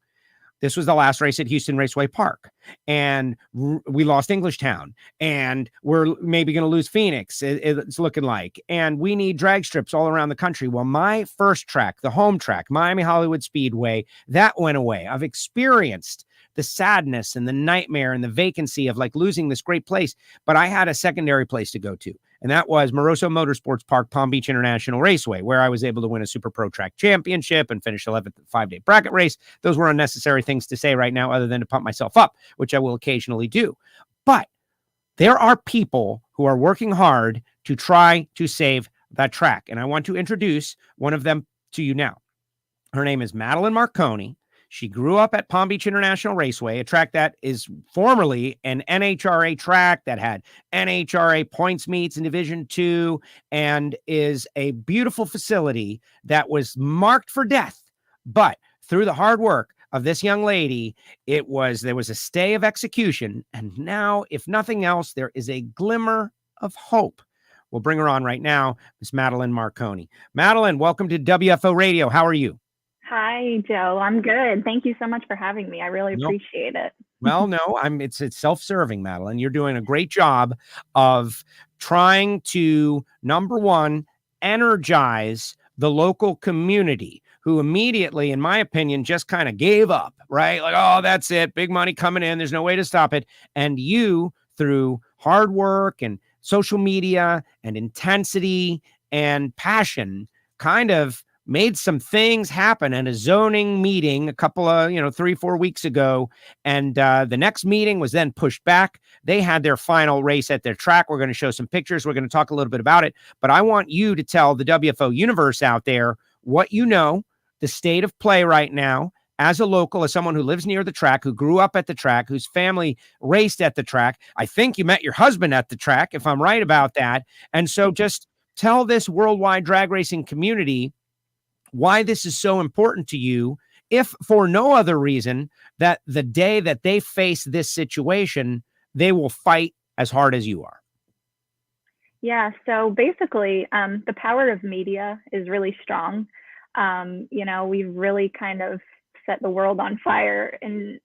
this was the last race at Houston Raceway Park, and we lost Englishtown, and we're maybe going to lose Phoenix, it's looking like, and we need drag strips all around the country. Well, my first track, the home track, Miami Hollywood Speedway, that went away. I've experienced the sadness and the nightmare and the vacancy of losing this great place, but I had a secondary place to go to. And that was Moroso Motorsports Park, Palm Beach International Raceway, where I was able to win a Super Pro Track Championship and finish 11th at the 5-day bracket race. Those were unnecessary things to say right now, other than to pump myself up, which I will occasionally do. But there are people who are working hard to try to save that track. And I want to introduce one of them to you now. Her name is Madelyn Marconi. She grew up at Palm Beach International Raceway, a track that is formerly an NHRA track that had NHRA points meets in Division II and is a beautiful facility that was marked for death. But through the hard work of this young lady, there was a stay of execution. And now, if nothing else, there is a glimmer of hope. We'll bring her on right now, Miss Madelyn Marconi. Madelyn, welcome to WFO Radio. How are you? Hi, Joe. I'm good. Thank you so much for having me. I really appreciate it. Well, no, it's self-serving, Madelyn. You're doing a great job of trying to, number one, energize the local community who immediately, in my opinion, just kind of gave up, right? Like, oh, that's it. Big money coming in. There's no way to stop it. And you, through hard work and social media and intensity and passion, kind of made some things happen at a zoning meeting a couple of, 3-4 weeks ago. And the next meeting was then pushed back. They had their final race at their track. We're going to show some pictures. We're going to talk a little bit about it. But I want you to tell the WFO universe out there what you know, the state of play right now, as a local, as someone who lives near the track, who grew up at the track, whose family raced at the track. I think you met your husband at the track, if I'm right about that. And so just tell this worldwide drag racing community why this is so important to you, if for no other reason that the day that they face this situation, they will fight as hard as you are. Yeah, so basically, the power of media is really strong. We've really kind of set the world on fire in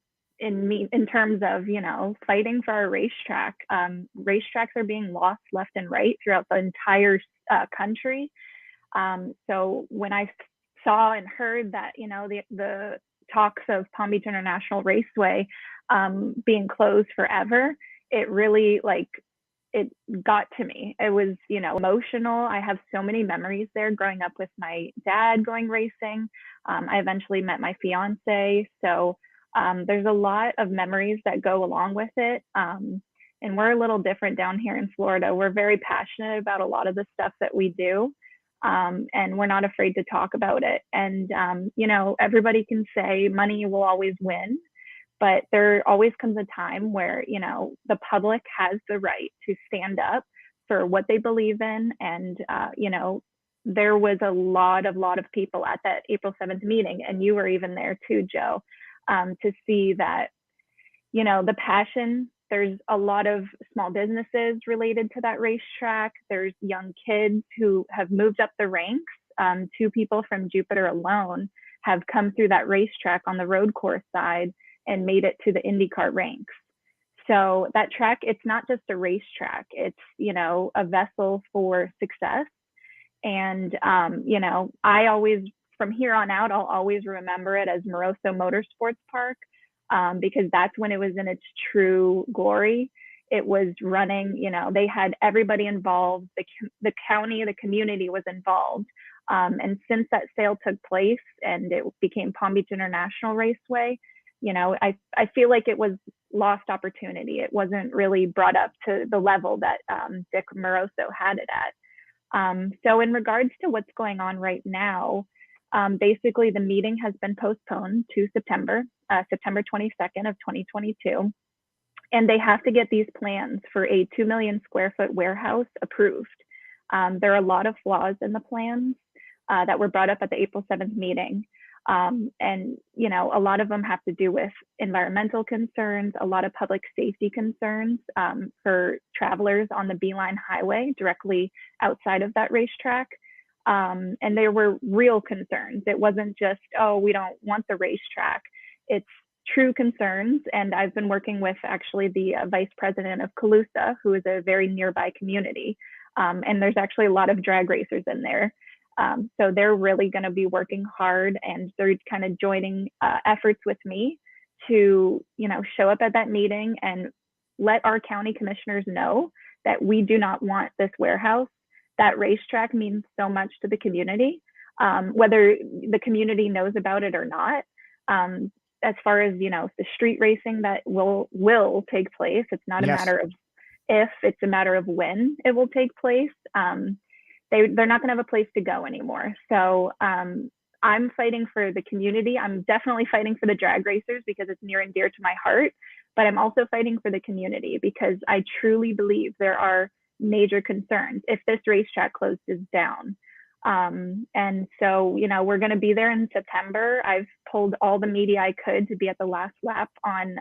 terms of, fighting for our racetrack. Racetracks are being lost left and right throughout the entire country. So when I saw and heard that, the talks of Palm Beach International Raceway being closed forever, it really it got to me. It was, emotional. I have so many memories there growing up with my dad going racing. I eventually met my fiance. So there's a lot of memories that go along with it. And we're a little different down here in Florida. We're very passionate about a lot of the stuff that we do. And we're not afraid to talk about it. And, everybody can say money will always win, but there always comes a time where, the public has the right to stand up for what they believe in. And, there was a lot of people at that April 7th meeting, and you were even there too, Joe, to see that, the passion. There's a lot of small businesses related to that racetrack. There's young kids who have moved up the ranks. 2 people from Jupiter alone have come through that racetrack on the road course side and made it to the IndyCar ranks. So that track, it's not just a racetrack. It's, a vessel for success. And, I always, from here on out, I'll always remember it as Moroso Motorsports Park. because that's when it was in its true glory. It was running, they had everybody involved, the county, the community was involved. And since that sale took place and it became Palm Beach International Raceway, I feel like it was lost opportunity. It wasn't really brought up to the level that Dick Moroso had it at. So in regards to what's going on right now, basically the meeting has been postponed to September 22nd of 2022. And they have to get these plans for a 2 million square foot warehouse approved. There are a lot of flaws in the plans that were brought up at the April 7th meeting. And, a lot of them have to do with environmental concerns, a lot of public safety concerns for travelers on the Beeline Highway directly outside of that racetrack. And there were real concerns. It wasn't just, oh, we don't want the racetrack. It's true concerns. And I've been working with actually the vice president of Calusa, who is a very nearby community. And there's actually a lot of drag racers in there. So they're really going to be working hard, and they're kind of joining efforts with me to, show up at that meeting and let our county commissioners know that we do not want this warehouse. That racetrack means so much to the community, whether the community knows about it or not. As far as, the street racing that will take place, it's not a matter of if, it's a matter of when it will take place. They're not going to have a place to go anymore. So I'm fighting for the community. I'm definitely fighting for the drag racers because it's near and dear to my heart, but I'm also fighting for the community because I truly believe there are major concerns if this racetrack closes down. And so, we're going to be there in September. I've pulled all the media I could to be at the last lap on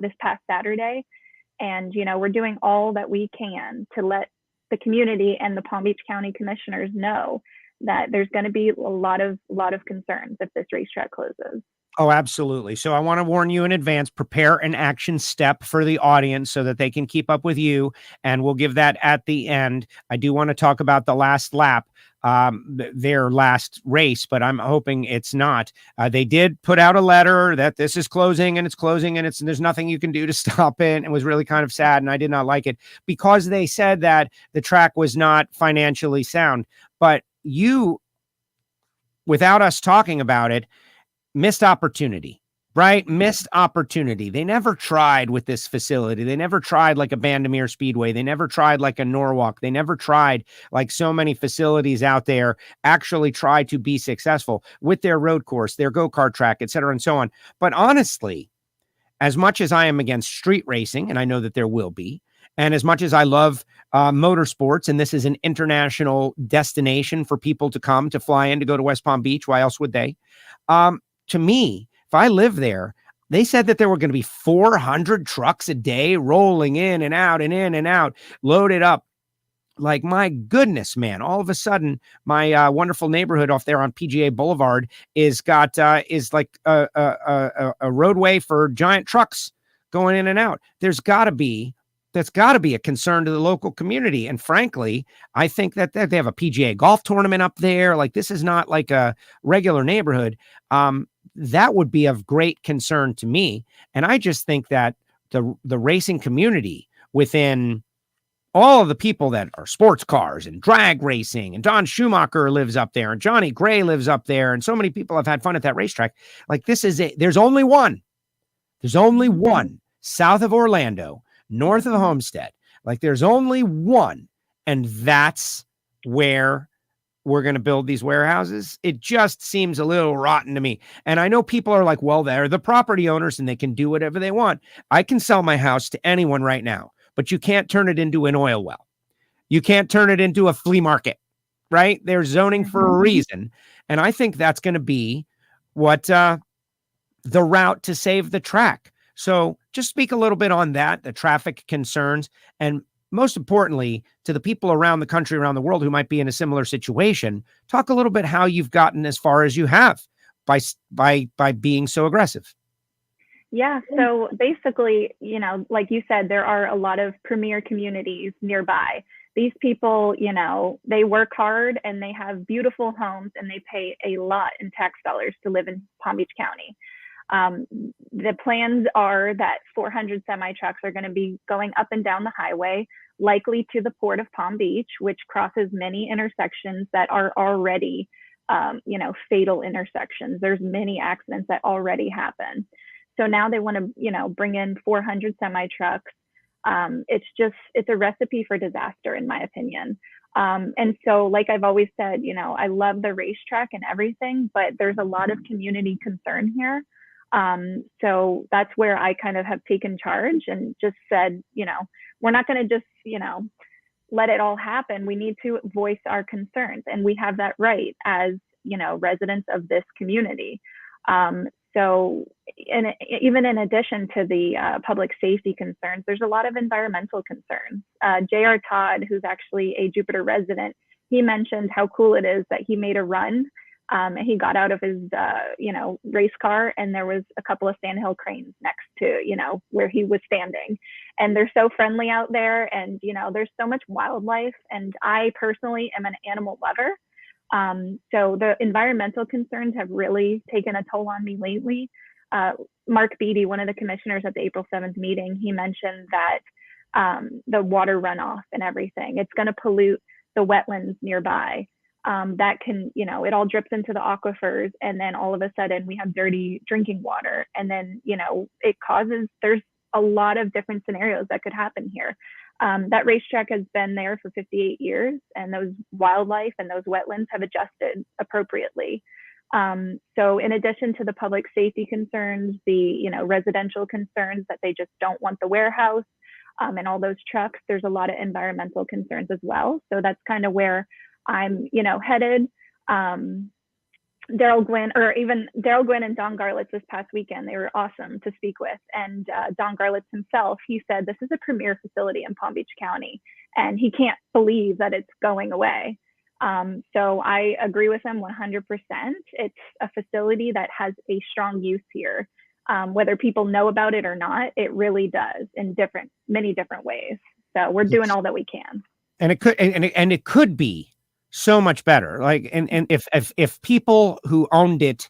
this past Saturday. And, we're doing all that we can to let the community and the Palm Beach County commissioners know that there's going to be a lot of concerns if this racetrack closes. Oh, absolutely. So I want to warn you in advance, prepare an action step for the audience so that they can keep up with you. And we'll give that at the end. I do want to talk about the last lap, their last race, but I'm hoping it's not. They did put out a letter that this is closing and there's nothing you can do to stop it. It was really kind of sad. And I did not like it because they said that the track was not financially sound, but you, without us talking about it, missed opportunity, right? Missed opportunity. They never tried with this facility. They never tried like a Bandamere Speedway. They never tried like a Norwalk. They never tried like so many facilities out there actually tried to be successful with their road course, their go-kart track, et cetera, and so on. But honestly, as much as I am against street racing, and I know that there will be, and as much as I love motorsports, and this is an international destination for people to come to fly in to go to West Palm Beach, why else would they? To me, if I live there, they said that there were going to be 400 trucks a day rolling in and out, loaded up. Like, my goodness, man, all of a sudden, my wonderful neighborhood off there on PGA Boulevard is like a roadway for giant trucks going in and out. That's got to be a concern to the local community. And frankly, I think that they have a PGA golf tournament up there. Like, this is not like a regular neighborhood. That would be of great concern to me. And I just think that the racing community within all of the people that are sports cars and drag racing, and Don Schumacher lives up there, and Johnny Gray lives up there, and so many people have had fun at that racetrack. Like, there's only one south of Orlando, north of Homestead. Like, there's only one, and that's where we're going to build these warehouses. It just seems a little rotten to me. And I know people are like, well, they're the property owners and they can do whatever they want. I can sell my house to anyone right now, but you can't turn it into an oil well. You can't turn it into a flea market, right? There's zoning for a reason. And I think that's going to be what the route to save the track. So just speak a little bit on that, the traffic concerns, and most importantly, to the people around the country, around the world who might be in a similar situation. Talk a little bit how you've gotten as far as you have by being so aggressive. Yeah. So basically, like you said, there are a lot of premier communities nearby. These people, they work hard and they have beautiful homes and they pay a lot in tax dollars to live in Palm Beach County. The plans are that 400 semi-trucks are going to be going up and down the highway, likely to the port of Palm Beach, which crosses many intersections that are already, fatal intersections. There's many accidents that already happen. So now they want to, bring in 400 semi-trucks. It's a recipe for disaster, in my opinion. And so, like I've always said, I love the racetrack and everything, but there's a lot of community concern here. So that's where I kind of have taken charge and just said, we're not going to just, let it all happen. We need to voice our concerns, and we have that right as, residents of this community. So even in addition to the public safety concerns, there's a lot of environmental concerns. J.R. Todd, who's actually a Jupiter resident, he mentioned how cool it is that he made a run. And he got out of his, race car, and there was a couple of sandhill cranes next to, where he was standing. And they're so friendly out there, and, there's so much wildlife. And I personally am an animal lover. So the environmental concerns have really taken a toll on me lately. Mark Beatty, one of the commissioners at the April 7th meeting, he mentioned that the water runoff and everything, it's going to pollute the wetlands nearby. That can, it all drips into the aquifers, and then all of a sudden we have dirty drinking water. And then, there's a lot of different scenarios that could happen here. That racetrack has been there for 58 years, and those wildlife and those wetlands have adjusted appropriately. So in addition to the public safety concerns, the, residential concerns that they just don't want the warehouse and all those trucks, there's a lot of environmental concerns as well. So that's kind of where I'm, headed. Daryl Gwynn and Don Garlitz this past weekend, they were awesome to speak with. And Don Garlitz himself, he said, this is a premier facility in Palm Beach County, and he can't believe that it's going away. So I agree with him 100%. It's a facility that has a strong use here. Whether people know about it or not, it really does in many different ways. So we're doing all that we can. And it could be so much better. Like, and if people who owned it,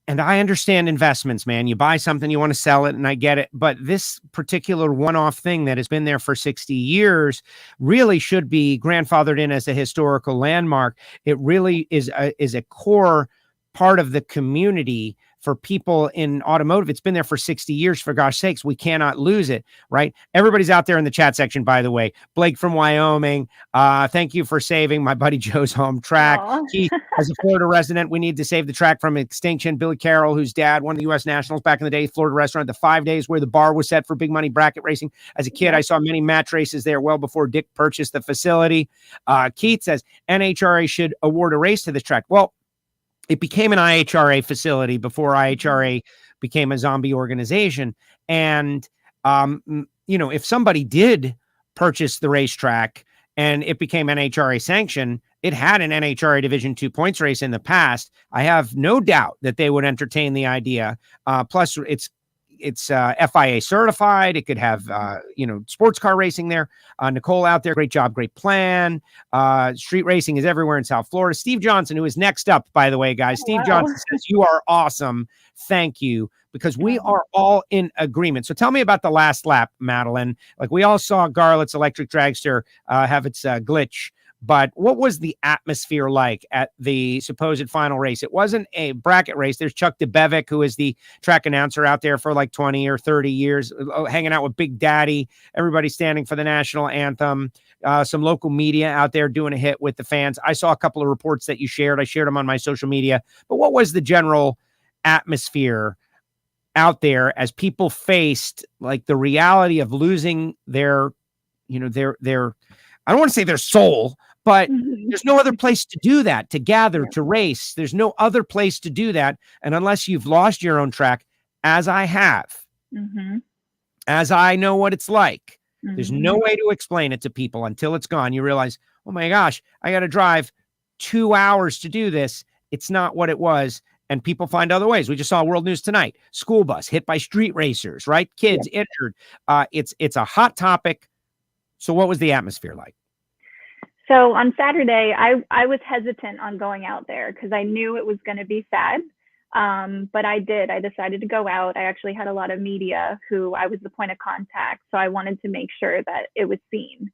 and I understand investments, man, you buy something, you want to sell it, and I get it. But this particular one-off thing that has been there for 60 years really should be grandfathered in as a historical landmark. It really is a core part of the community for people in automotive. It's been there for 60 years, for gosh sakes. We cannot lose it, right? Everybody's out there in the chat section, by the way. Blake from Wyoming, thank you for saving my buddy Joe's home track. Keith, as a Florida resident, we need to save the track from extinction. Billy Carroll, whose dad won the U.S. Nationals back in the day, Florida restaurant, the 5 days where the bar was set for big money bracket racing. As a kid, I saw many match races there well before Dick purchased the facility. Keith says, NHRA should award a race to this track. Well, it became an IHRA facility before IHRA became a zombie organization. And, if somebody did purchase the racetrack and it became NHRA sanctioned, it had an NHRA Division II points race in the past. I have no doubt that they would entertain the idea. Plus, it's FIA certified. It could have, sports car racing there. Nicole out there, great job, great plan. Street racing is everywhere in South Florida. Steve Johnson, who is next up, by the way, guys. Steve Johnson says, you are awesome. Thank you, because we are all in agreement. So tell me about the last lap, Madelyn. Like, we all saw Garlett's electric dragster have its glitch. But what was the atmosphere like at the supposed final race? It wasn't a bracket race. There's Chuck DeBevick, who is the track announcer out there for like 20 or 30 years, hanging out with Big Daddy, everybody standing for the national anthem, some local media out there doing a hit with the fans. I saw a couple of reports that you shared. I shared them on my social media. But what was the general atmosphere out there as people faced like the reality of losing their I don't want to say their soul, but there's no other place to do that, to gather, to race. There's no other place to do that. And unless you've lost your own track, as I have, as I know what it's like, there's no way to explain it to people until it's gone. You realize, oh my gosh, I got to drive 2 hours to do this. It's not what it was. And people find other ways. We just saw World News tonight. School bus hit by street racers, right? Kids injured. It's a hot topic. So what was the atmosphere like? So on Saturday, I was hesitant on going out there because I knew it was going to be sad. But I decided to go out. I actually had a lot of media who I was the point of contact. So I wanted to make sure that it was seen,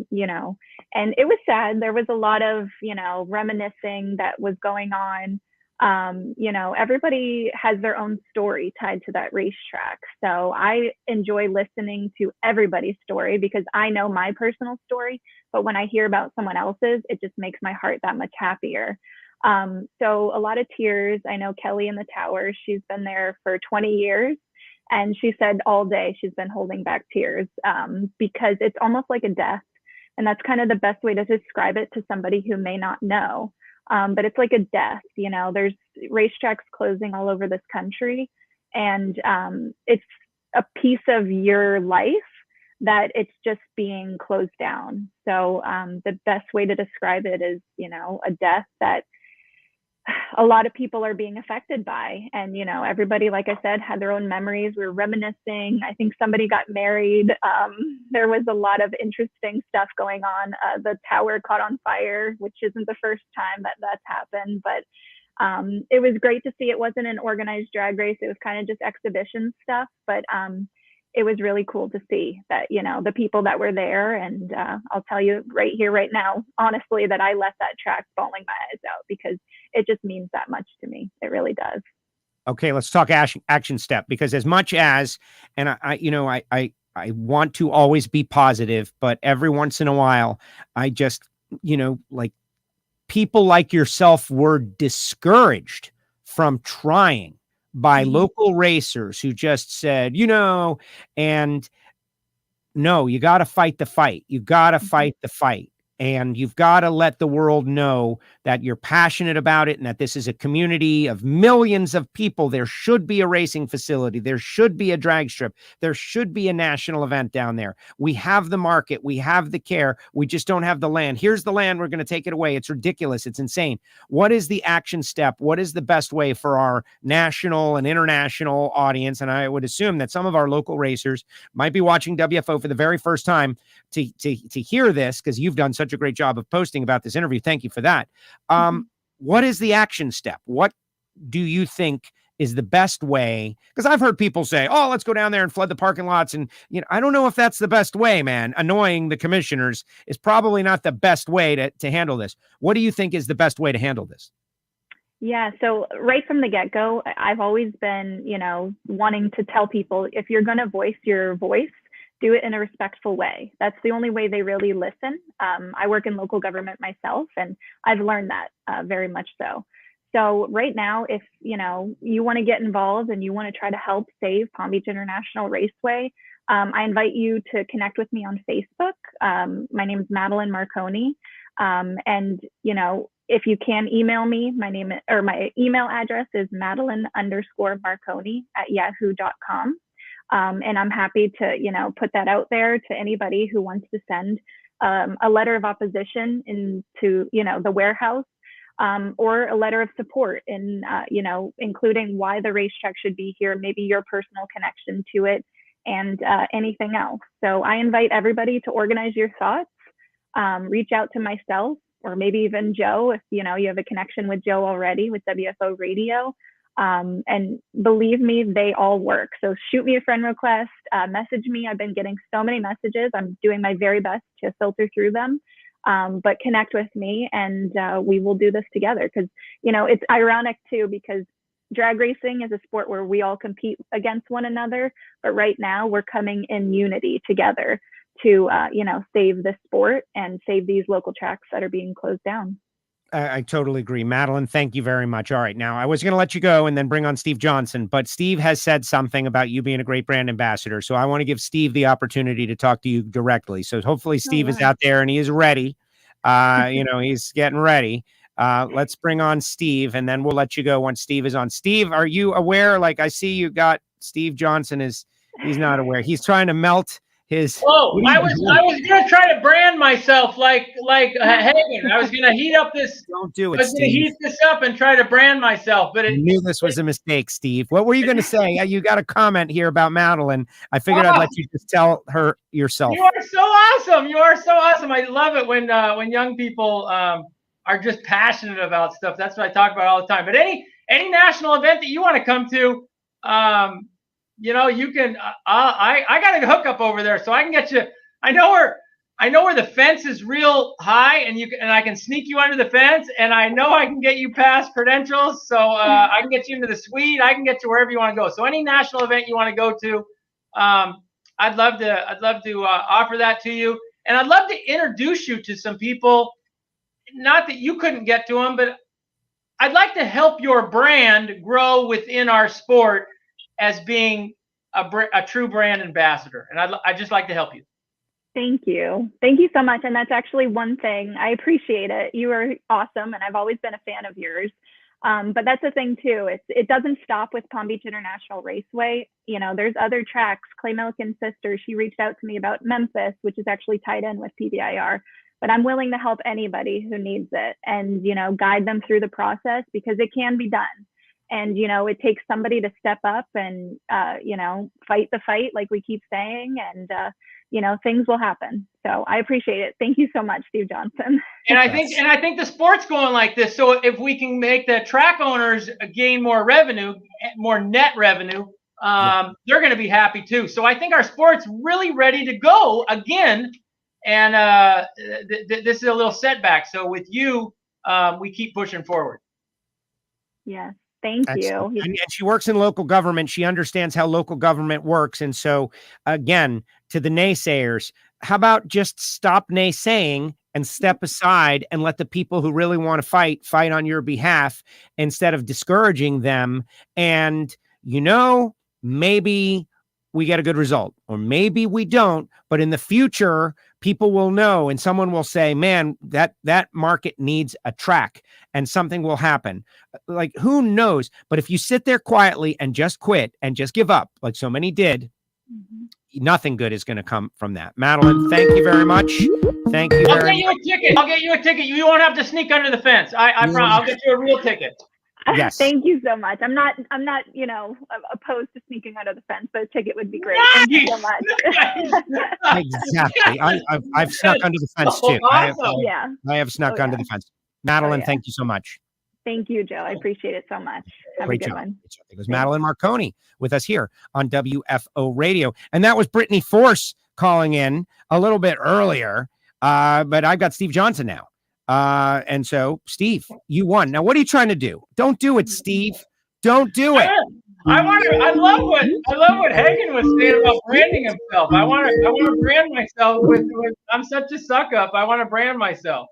you know, and it was sad. There was a lot of, you know, reminiscing that was going on. You know, everybody has their own story tied to that racetrack. So I enjoy listening to everybody's story because I know my personal story. But when I hear about someone else's, it just makes my heart that much happier. So a lot of tears. I know Kelly in the tower, she's been there for 20 years. And she said all day she's been holding back tears because it's almost like a death. And that's kind of the best way to describe it to somebody who may not know. But it's like a death, you know, there's racetracks closing all over this country. And it's a piece of your life that it's just being closed down. So the best way to describe it is, you know, a death that a lot of people are being affected by. And, you know, everybody, like I said, had their own memories. We were reminiscing. I think somebody got married. There was a lot of interesting stuff going on. The tower caught on fire, which isn't the first time that that's happened. But it was great to see. It wasn't an organized drag race. It was kind of just exhibition stuff. But it was really cool to see that, you know, the people that were there. And I'll tell you right here, right now, honestly, that I left that track bawling my eyes out because it just means that much to me. It really does. Okay, let's talk action step, because as much as, and I want to always be positive, but every once in a while, I just, you know, like people like yourself were discouraged from trying by local racers who just said, you know, and no, you got to fight the fight. You got to fight the fight. And you've got to let the world know that you're passionate about it and that this is a community of millions of people. There should be a racing facility. There should be a drag strip. There should be a national event down there. We have the market. We have the care. We just don't have the land. Here's the land. We're going to take it away. It's ridiculous. It's insane. What is the action step? What is the best way for our national and international audience? And I would assume that some of our local racers might be watching WFO for the very first time to hear this, because you've done such a great job of posting about this interview. Thank you for that. What is the action step? What do you think is the best way? Because I've heard people say, oh, let's go down there and flood the parking lots. And, you know, I don't know if that's the best way, man. Annoying the commissioners is probably not the best way to handle this. What do you think is the best way to handle this? Yeah. So right from the get-go, I've always been, you know, wanting to tell people, if you're going to voice your voice, do it in a respectful way. That's the only way they really listen. I work in local government myself, and I've learned that very much so. So right now, if you know you want to get involved and you want to try to help save Palm Beach International Raceway, I invite you to connect with me on Facebook. My name is Madelyn Marconi, and you know, if you can email me, my email address is Madelyn_Marconi@yahoo.com. And I'm happy to, you know, put that out there to anybody who wants to send a letter of opposition into, you know, the warehouse, or a letter of support in, you know, including why the racetrack should be here, maybe your personal connection to it, and anything else. So I invite everybody to organize your thoughts, reach out to myself, or maybe even Joe, if, you know, you have a connection with Joe already with WFO Radio. And believe me, they all work. So shoot me a friend request, message me. I've been getting so many messages. I'm doing my very best to filter through them. But connect with me, and we will do this together. Because, you know, it's ironic too, because drag racing is a sport where we all compete against one another. But right now we're coming in unity together to, you know, save this sport and save these local tracks that are being closed down. I totally agree. Madelyn, thank you very much. All right. Now, I was going to let you go and then bring on Steve Johnson, but Steve has said something about you being a great brand ambassador. So I want to give Steve the opportunity to talk to you directly. So hopefully Steve is out there and he is ready. You know, he's getting ready. Let's bring on Steve, and then we'll let you go once Steve is on. Steve, are you aware? Like, I see you got Steve Johnson he's not aware. He's trying to melt his. Oh, I was gonna try to brand myself like Hagan. I was gonna heat up this. Don't do it, I was Steve. gonna heat this up and try to brand myself, but I knew this was a mistake, Steve. What were you gonna say? You got a comment here about Madelyn. I figured I'd let you just tell her yourself. You are so awesome. You are so awesome. I love it when young people are just passionate about stuff. That's what I talk about all the time. But any national event that you want to come to, you can. I got a hookup over there, so I can get you. I know where the fence is real high, and I can sneak you under the fence, and I know I can get you past credentials, so I can get you into the suite. I can get you wherever you want to go. So any national event you want to go to, I'd love to offer that to you, and I'd love to introduce you to some people. Not that you couldn't get to them, but I'd like to help your brand grow within our sport as being a true brand ambassador, and I'd just like to help you. Thank you. Thank you so much. And that's actually one thing. I appreciate it. You are awesome, and I've always been a fan of yours. But that's the thing too. It doesn't stop with Palm Beach International Raceway. There's other tracks. Clay Milliken's sister, she reached out to me about Memphis, which is actually tied in with PBIR. But I'm willing to help anybody who needs it and, guide them through the process, because it can be done. And, it takes somebody to step up and, fight the fight, like we keep saying, and, things will happen. So I appreciate it. Thank you so much, Steve Johnson. And I think the sport's going like this. So if we can make the track owners gain more revenue, more net revenue, they're going to be happy too. So I think our sport's really ready to go again. And this is a little setback. So with you, we keep pushing forward. Yes. Thank you. And she works in local government. She understands how local government works. And so, again, to the naysayers, how about just stop naysaying and step aside and let the people who really want to fight on your behalf instead of discouraging them. And, maybe we get a good result, or maybe we don't. But in the future, people will know, and someone will say, man, that market needs a track, and something will happen. Like, who knows? But if you sit there quietly and just quit and just give up, like so many did, nothing good is going to come from that. Madelyn, thank you very much. Thank you. I'll get you a ticket. You won't have to sneak under the fence. I promise. I'll get you a real ticket. Yes. Thank you so much. I'm not, opposed to sneaking under the fence, but a ticket would be great. Thank you so much. Exactly. I've snuck under the fence too. Awesome. I have snuck under the fence. Madelyn, thank you so much. Thank you, Joe. I appreciate it so much. Have a good one. It was Madelyn Marconi with us here on WFO Radio. And that was Brittany Force calling in a little bit earlier. But I've got Steve Johnson now. And so, Steve, you won. Now, what are you trying to do? Don't do it, Steve. Don't do it. I love what Hagan was saying about branding himself. I want to brand myself with I'm such a suck up. I want to brand myself.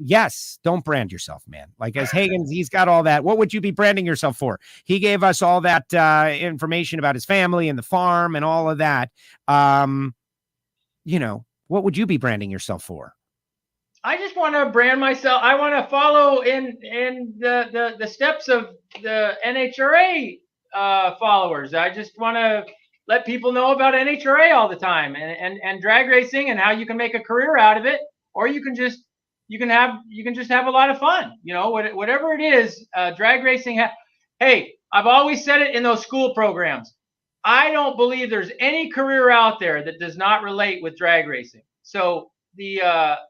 Yes, don't brand yourself, man. Like, as Hagan, he's got all that. What would you be branding yourself for? He gave us all that information about his family and the farm and all of that. What would you be branding yourself for? I just want to brand myself. I want to follow in the steps of the NHRA followers. I just want to let people know about NHRA all the time and drag racing and how you can make a career out of it, or you can just have a lot of fun. Whatever it is, drag racing. Hey, I've always said it in those school programs. I don't believe there's any career out there that does not relate with drag racing. So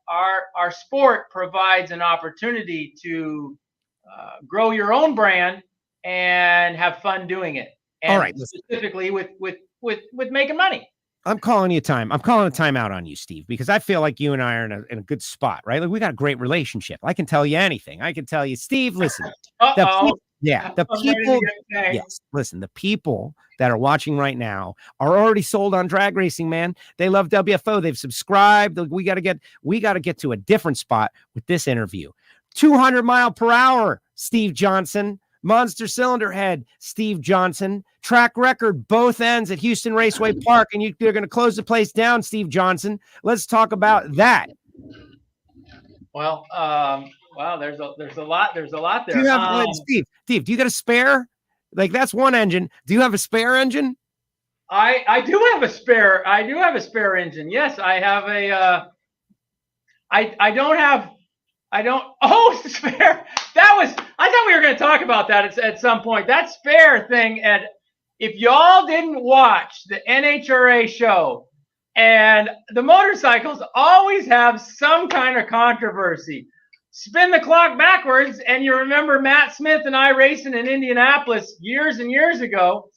our sport provides an opportunity to grow your own brand and have fun doing it. And all right, specifically with making money. I'm calling you time. I'm calling a timeout on you, Steve, because I feel like you and I are in a good spot, right? Like, we got a great relationship. I can tell you anything. I can tell you, Steve, listen. The people. Yes, listen. The people that are watching right now are already sold on drag racing, man. They love WFO. They've subscribed. We got to get to a different spot with this interview. 200 mile per hour, Steve Johnson. Monster cylinder head, Steve Johnson. Track record, both ends at Houston Raceway Park, and you're going to close the place down, Steve Johnson. Let's talk about that. Well, there's a lot there. Do you have, Steve, do you got a spare? Like, that's one engine. Do you have a spare engine? I do have a spare. I do have a spare engine. Yes, I have a. Spare. I thought we were going to talk about that at some point. That spare thing. And if y'all didn't watch the NHRA show, and the motorcycles always have some kind of controversy. spin the clock backwards, and you remember Matt Smith and I racing in Indianapolis years and years ago,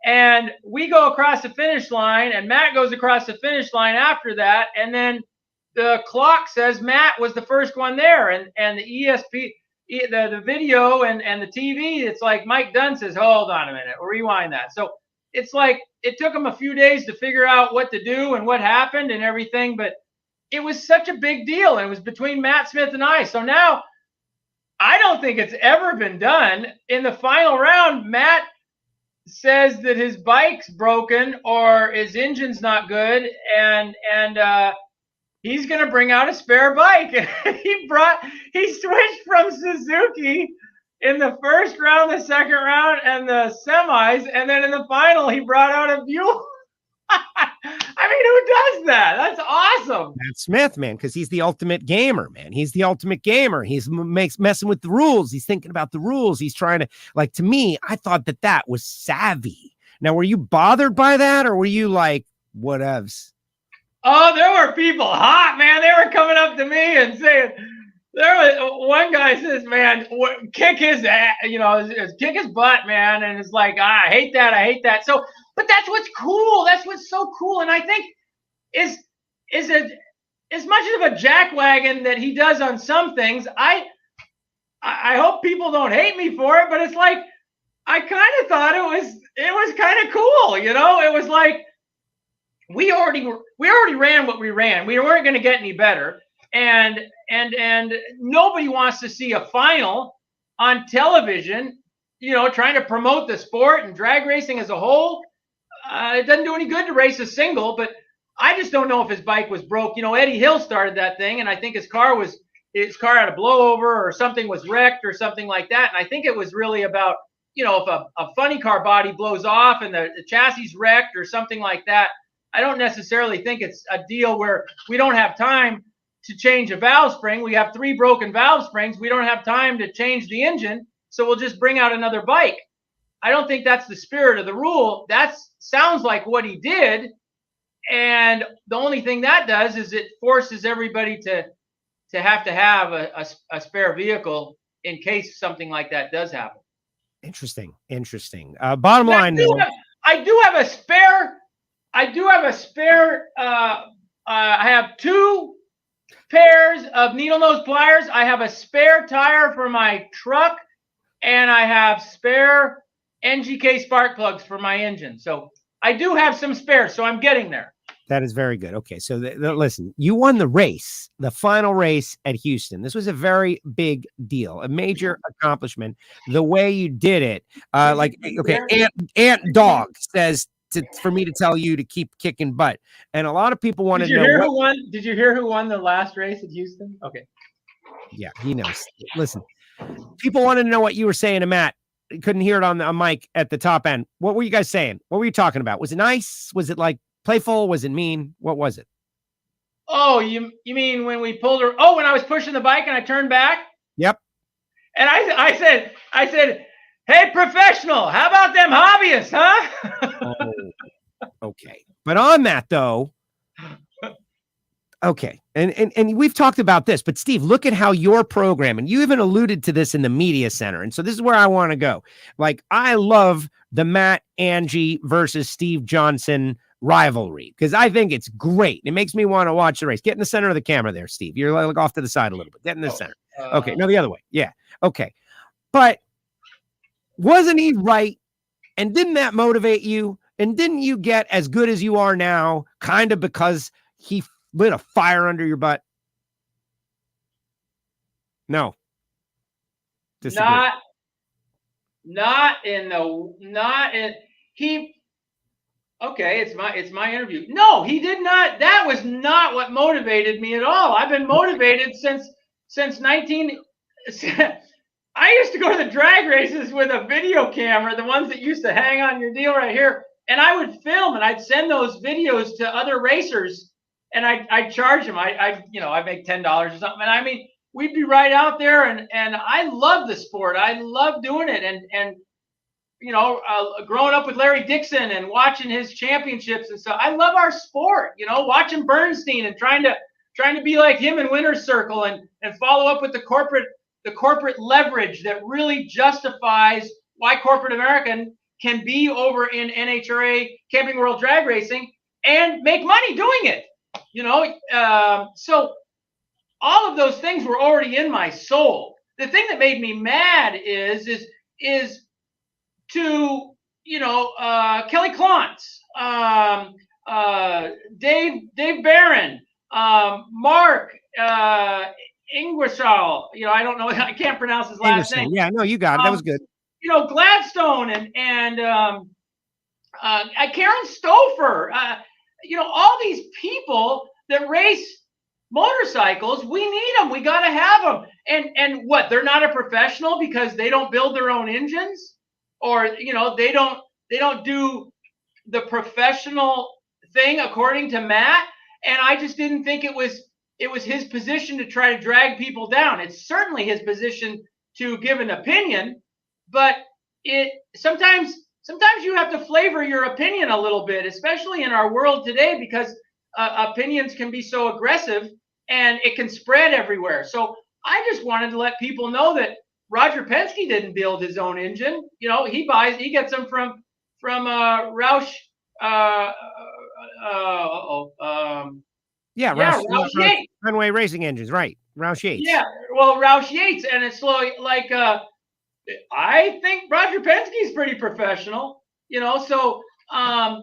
and we go across the finish line, and Matt goes across the finish line after that, and then the clock says Matt was the first one there, and the ESP, the video and the TV, it's like Mike Dunn says, hold on a minute, rewind that. So it's like it took them a few days to figure out what to do and what happened and everything, but it was such a big deal. And it was between Matt Smith and I. So now I don't think it's ever been done. In the final round, Matt says that his bike's broken or his engine's not good, and he's going to bring out a spare bike. He switched from Suzuki in the first round, the second round, and the semis, and then in the final, he brought out a Buell. I mean, who does that? That's awesome. Matt Smith, man, because he's the ultimate gamer, man. He's the ultimate gamer. He's messing with the rules. He's thinking about the rules. He's trying to, like, to me, I thought that was savvy. Now, were you bothered by that, or were you like, whatevs? Oh, there were people hot, man. They were coming up to me and saying, there was one guy says, man, kick his ass, kick his butt, man. And it's like, I hate that. So, but that's what's cool. That's what's so cool. And I think is it as much of a jackwagon that he does on some things. I hope people don't hate me for it, but it's like, I kind of thought it was kind of cool. It was like, we already ran what we ran. We weren't going to get any better. And nobody wants to see a final on television, trying to promote the sport and drag racing as a whole. It doesn't do any good to race a single, but I just don't know if his bike was broke. Eddie Hill started that thing, and I think his car had a blowover or something was wrecked or something like that. And I think it was really about, if a funny car body blows off and the chassis wrecked or something like that. I don't necessarily think it's a deal where we don't have time to change a valve spring. We have 3 broken valve springs. We don't have time to change the engine, so we'll just bring out another bike. I don't think that's the spirit of the rule. That sounds like what he did, and the only thing that does is it forces everybody to have a spare vehicle in case something like that does happen. Interesting. Bottom line, I do have a spare. I have 2 pairs of needle nose pliers. I have a spare tire for my truck, and I have spare NGK spark plugs for my engine. So I do have some spares, so I'm getting there. That is very good. Okay, so listen, you won the race, the final race at Houston. This was a very big deal, a major accomplishment. The way you did it, Ant Dog says for me to tell you to keep kicking butt, and a lot of people wanted to know who won. Did you hear who won the last race at Houston? Okay, yeah, he knows. Listen, people wanted to know what you were saying to Matt. Couldn't hear it on the mic at the top end. What were you guys saying? What were you talking about? Was it nice? Was it like playful? Was it mean? What was it? Oh, you mean when we pulled her? Oh, when I was pushing the bike and I turned back? Yep. And I said, hey, professional, how about them hobbyists, huh? Oh, okay. But on that though, okay. And we've talked about this, but Steve, look at how your program, and you even alluded to this in the media center. And so this is where I want to go. Like, I love the Matt Angie versus Steve Johnson rivalry because I think it's great. It makes me want to watch the race. Get in the center of the camera there, Steve. You're like off to the side a little bit. Get in the center. Okay. No, the other way. Yeah. Okay. But wasn't he right? And didn't that motivate you? And didn't you get as good as you are now kind of because he lit a fire under your butt? No. Disagree. Okay, it's my interview. No, he did not. That was not what motivated me at all. I've been motivated since 19. I used to go to the drag races with a video camera, the ones that used to hang on your deal right here, and I would film and I'd send those videos to other racers, and I'd charge them. I make $10 or something, and I mean, we'd be right out there, and I love the sport. I love doing it, and growing up with Larry Dixon and watching his championships and stuff. I love our sport, watching Bernstein and trying trying to be like him in Winner's Circle and follow up with the corporate leverage that really justifies why corporate American can be over in NHRA Camping World Drag Racing and make money doing it. So all of those things were already in my soul. The thing that made me mad is to, Kelly Klontz, Dave Barron, Mark Ingersoll, I don't know, I can't pronounce his last name. Yeah, no, you got it. That was good. Gladstone and Karen Stouffer, all these people that race motorcycles, we need them. We got to have them. And what, they're not a professional because they don't build their own engines, or, they don't do the professional thing according to Matt. And I just didn't think it was his position to try to drag people down. It's certainly his position to give an opinion, but sometimes you have to flavor your opinion a little bit, especially in our world today, because opinions can be so aggressive and it can spread everywhere. So I just wanted to let people know that Roger Penske didn't build his own engine. He gets them from Roush. Roush Yates. Runway Racing Engines, right? Roush Yates. Yeah, well, Roush Yates, and it's like I think Roger Penske's pretty professional, So I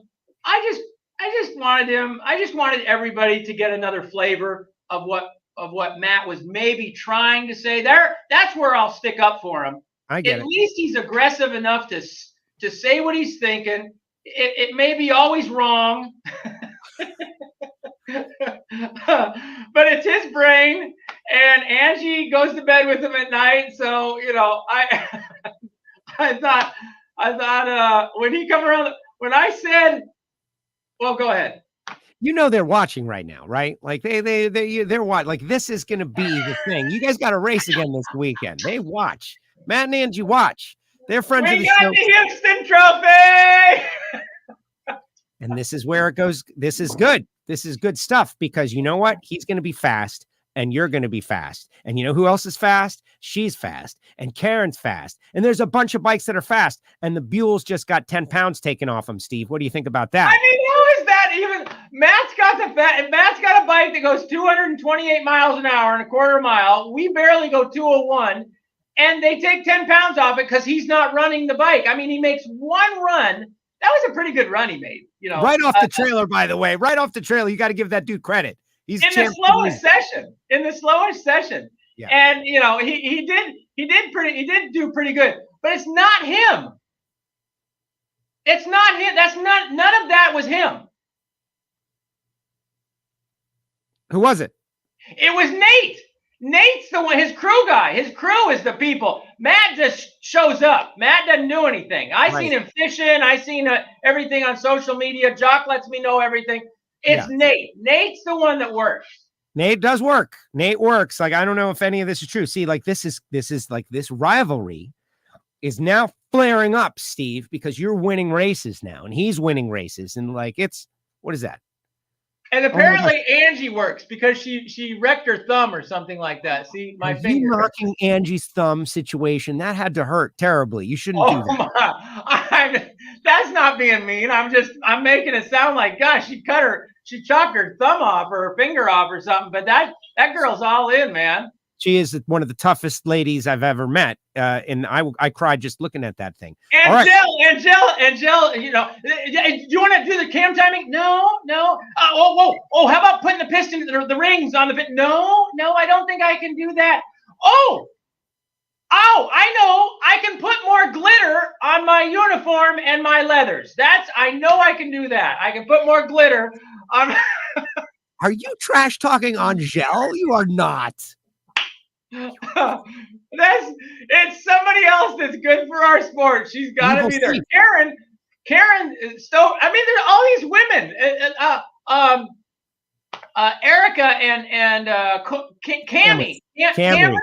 just wanted everybody to get another flavor of what Matt was maybe trying to say there. That's where I'll stick up for him. I get it. At least he's aggressive enough to say what he's thinking. It may be always wrong, but it's his brain. And Angie goes to bed with him at night, so I thought when he come around, when I said, well, go ahead. They're watching right now, right? Like they're watching. Like, this is going to be the thing. You guys got to race again this weekend. They watch. Matt and Angie watch. They're friends of the show. We got the Houston Trophy. And this is where it goes. This is good. This is good stuff, because you know what? He's going to be fast, and you're going to be fast. And you know who else is fast? She's fast, and Karen's fast. And there's a bunch of bikes that are fast. And the Buells just got 10 pounds taken off them, Steve. What do you think about that? I mean, how is that even? Matt's got a bike that goes 228 miles an hour and a quarter mile. We barely go 201. And they take 10 pounds off it because he's not running the bike. I mean, he makes one run. That was a pretty good run he made. Right off the trailer, by the way. Right off the trailer. You got to give that dude credit. He's in the slowest session. Yeah. And he did do pretty good. But it's not him. It's not him. None of that was him. Who was it? It was Nate. Nate's the one, his crew guy. His crew is the people. Matt just shows up. Matt doesn't do anything. Seen him fishing. I seen everything on social media. Jock lets me know everything. It's Nate. Nate's the one that works. Nate does work. Nate works. Like, I don't know if any of this is true. See, like, this is like, this rivalry is now flaring up, Steve, because you're winning races now, and he's winning races. And like, what is that? And apparently Angie works because she wrecked her thumb or something like that. See, my finger. Marking Angie's thumb situation, that had to hurt terribly. You shouldn't do that. That's not being mean. I'm making it sound like, gosh, she chopped her thumb off or her finger off or something. But that girl's all in, man. She is one of the toughest ladies I've ever met. And I cried just looking at that thing. Angel, do you want to do the cam timing? No. How about putting the piston, the rings on the bit? No, I don't think I can do that. Oh, I know. I can put more glitter on my uniform and my leathers. I know I can do that. I can put more glitter on. Are you trash talking Angel? You are not. It's somebody else that's good for our sport. She's got to be there. Karen Stowe. I mean, there's all these women. Erica and Cammy. Camry.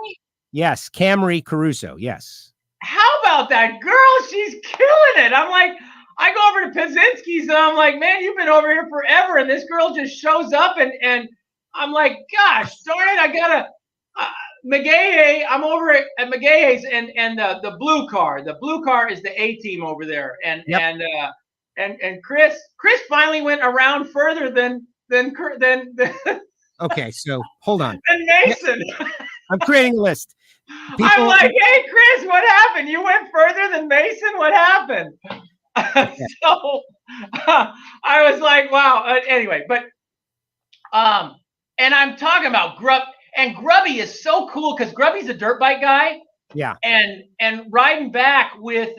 Yes, Camry Caruso. Yes. How about that girl? She's killing it. I'm like, I go over to Pazinski's and I'm like, man, you've been over here forever, and this girl just shows up and I'm like, gosh, darn it, I gotta McGahey. I'm over at McGahey's and the blue car. The blue car is the A team over there, and Chris finally went around further than Okay, so hold on. than Mason. I'm creating a list. I'm like, hey, Chris, what happened? You went further than Mason? What happened? So I was like, wow. Anyway, but and I'm talking about Grubby is so cool because Grubby's a dirt bike guy. Yeah. And riding back with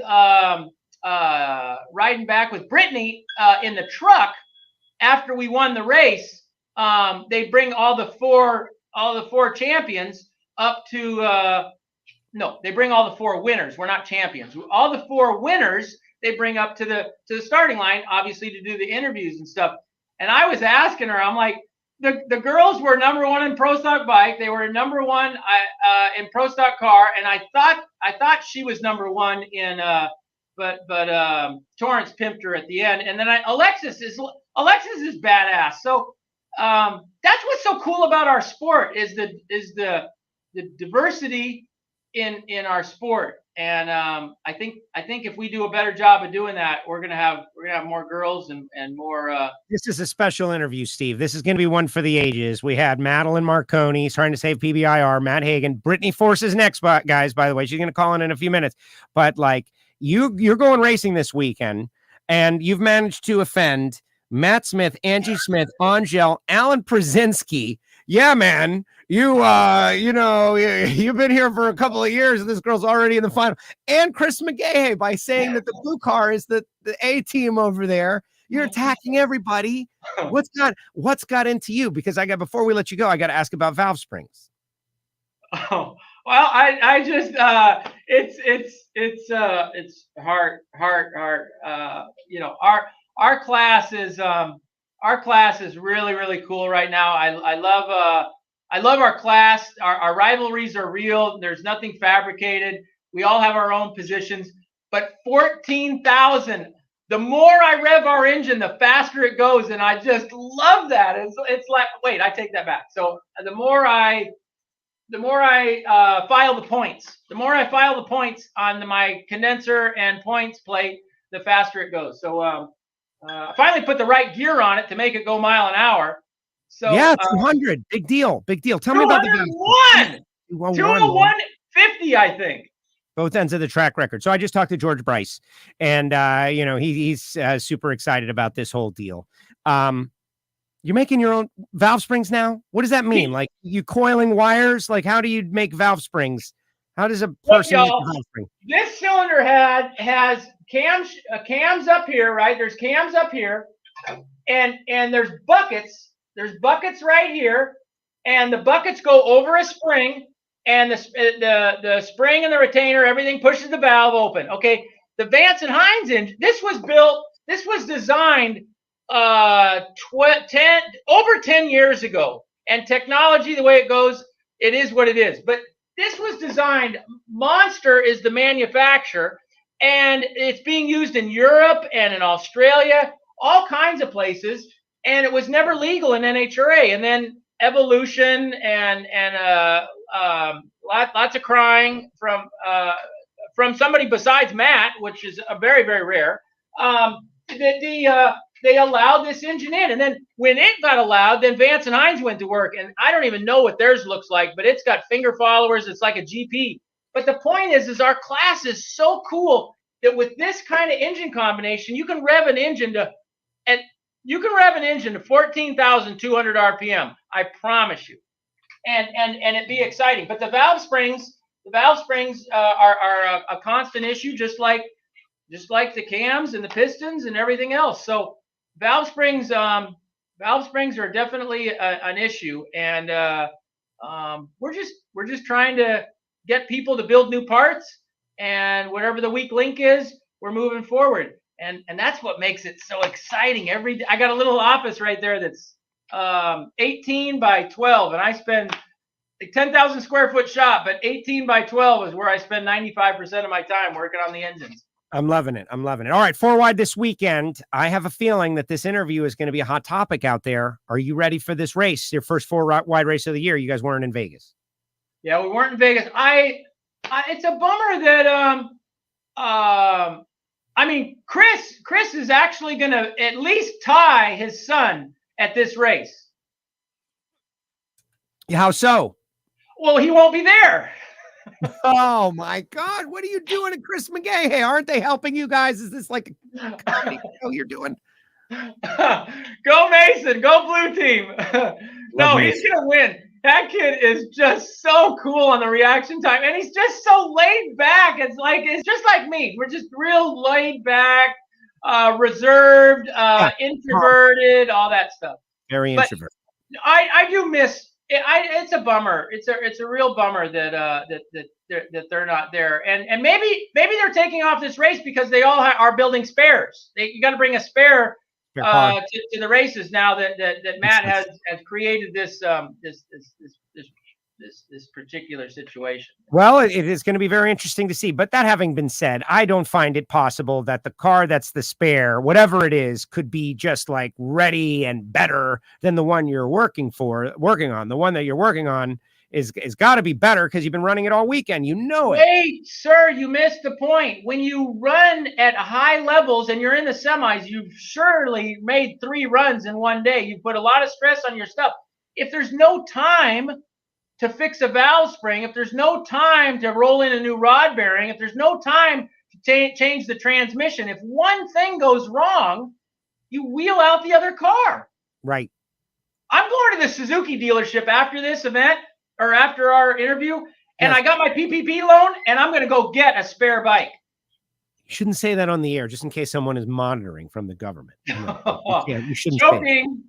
Brittany in the truck after we won the race, they bring all the four champions up to they bring all the four winners. We're not champions. All the four winners they bring up to the starting line, obviously to do the interviews and stuff. And I was asking her, I'm like, the girls were number one in pro stock bike. They were number one in pro stock car, and I thought she was number one in but Torrence pimped her at the end. And then Alexis is badass. So that's what's so cool about our sport is the diversity in our sport. And I think if we do a better job of doing that, we're gonna have more girls and more. This is a special interview, Steve. This is gonna be one for the ages. We had Madelyn Marconi trying to save PBIR, Matt Hagan, Brittany Force is next, guys. By the way, she's gonna call in a few minutes. But like you're going racing this weekend, and you've managed to offend Matt Smith, Angie Smith, Angel, Alan Przinski. Yeah, man. You've been here for a couple of years, and this girl's already in the final. And Chris McGahey by saying that the blue car is the A team over there. You're attacking everybody. What's got into you? Because before we let you go, I got to ask about valve springs. Oh, well, I just it's hard. Our class is really, really cool right now. I love our class. Our rivalries are real. There's nothing fabricated. We all have our own positions. But 14,000. The more I rev our engine, the faster it goes, and I just love that. It's like, wait, I take that back. So the more I file the points on my condenser and points plate, the faster it goes. So I finally put the right gear on it to make it go mile an hour. So yeah, 200, big deal. Tell me about the 201.50, I think. Both ends of the track record. So I just talked to George Bryce, and he's super excited about this whole deal. You're making your own valve springs now? What does that mean? Like you coiling wires? Like how do you make valve springs? How does a person make a valve spring? This cylinder head has cams up here, right? There's cams up here, and there's buckets. There's buckets right here, and the buckets go over a spring, and the spring and the retainer, everything pushes the valve open. Okay, the Vance and Hines engine. This was designed over 10 years ago, and technology, the way it goes, it is what it is. But this was designed. Monster is the manufacturer, and it's being used in Europe and in Australia, all kinds of places. And it was never legal in NHRA. And then evolution and lots of crying from somebody besides Matt, which is a very, very rare. They allowed this engine in, and then when it got allowed, then Vance and Hines went to work, and I don't even know what theirs looks like, but it's got finger followers. It's like a GP. But the point is our class is so cool that with this kind of engine combination, you can rev an engine to 14,200 RPM. I promise you, and it be exciting. But the valve springs are a constant issue, just like the cams and the pistons and everything else. So valve springs are definitely an issue, and we're just trying to get people to build new parts, and whatever the weak link is, we're moving forward. And that's what makes it so exciting. Every day, I got a little office right there that's 18 by 12, and I spend a 10,000 square foot shop, but 18 by 12 is where I spend 95% of my time working on the engines. I'm loving it. I'm loving it. All right, 4 wide this weekend. I have a feeling that this interview is going to be a hot topic out there. Are you ready for this race? Your first 4 wide race of the year. You guys weren't in Vegas. Yeah, we weren't in Vegas. It's a bummer that I mean, Chris is actually going to at least tie his son at this race. How so? Well, he won't be there. Oh my God! What are you doing at Chris McGay? Hey, aren't they helping you guys? Is this like a comedy show you're doing? Go Mason! Go blue team! No, he's gonna win. That kid is just so cool on the reaction time, and he's just so laid back. It's just like me. We're just real laid back, reserved, introverted, all that stuff. Very introverted. I do miss. It's a bummer. It's a real bummer that they're not there. And maybe they're taking off this race because they all are building spares. You got to bring a spare to the races now that Matt has created this particular situation. Well, it is going to be very interesting to see. But that having been said, I don't find it possible that the car that's the spare, whatever it is, could be just like ready and better than the one you're working on. The one that you're working on is got to be better because you've been running it all weekend. You know it. Wait, sir, you missed the point. When you run at high levels and you're in the semis, you've surely made 3 runs in one day. You put a lot of stress on your stuff. If there's no time to fix a valve spring, if there's no time to roll in a new rod bearing, if there's no time to change the transmission, if one thing goes wrong, you wheel out the other car. Right. I'm going to the Suzuki dealership after this event or after our interview, and I got my PPP loan, and I'm going to go get a spare bike. You shouldn't say that on the air, just in case someone is monitoring from the government. You shouldn't. Joking.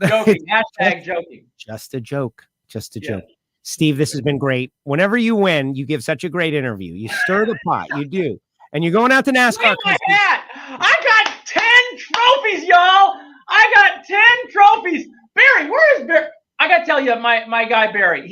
Hashtag joking. Just a joke. Just a joke. Steve, this has been great. Whenever you win, you give such a great interview. You stir the pot. You do. And you're going out to NASCAR. I got 10 trophies, y'all. I got 10 trophies. Barry, where is Barry? I got to tell you, my guy, Barry.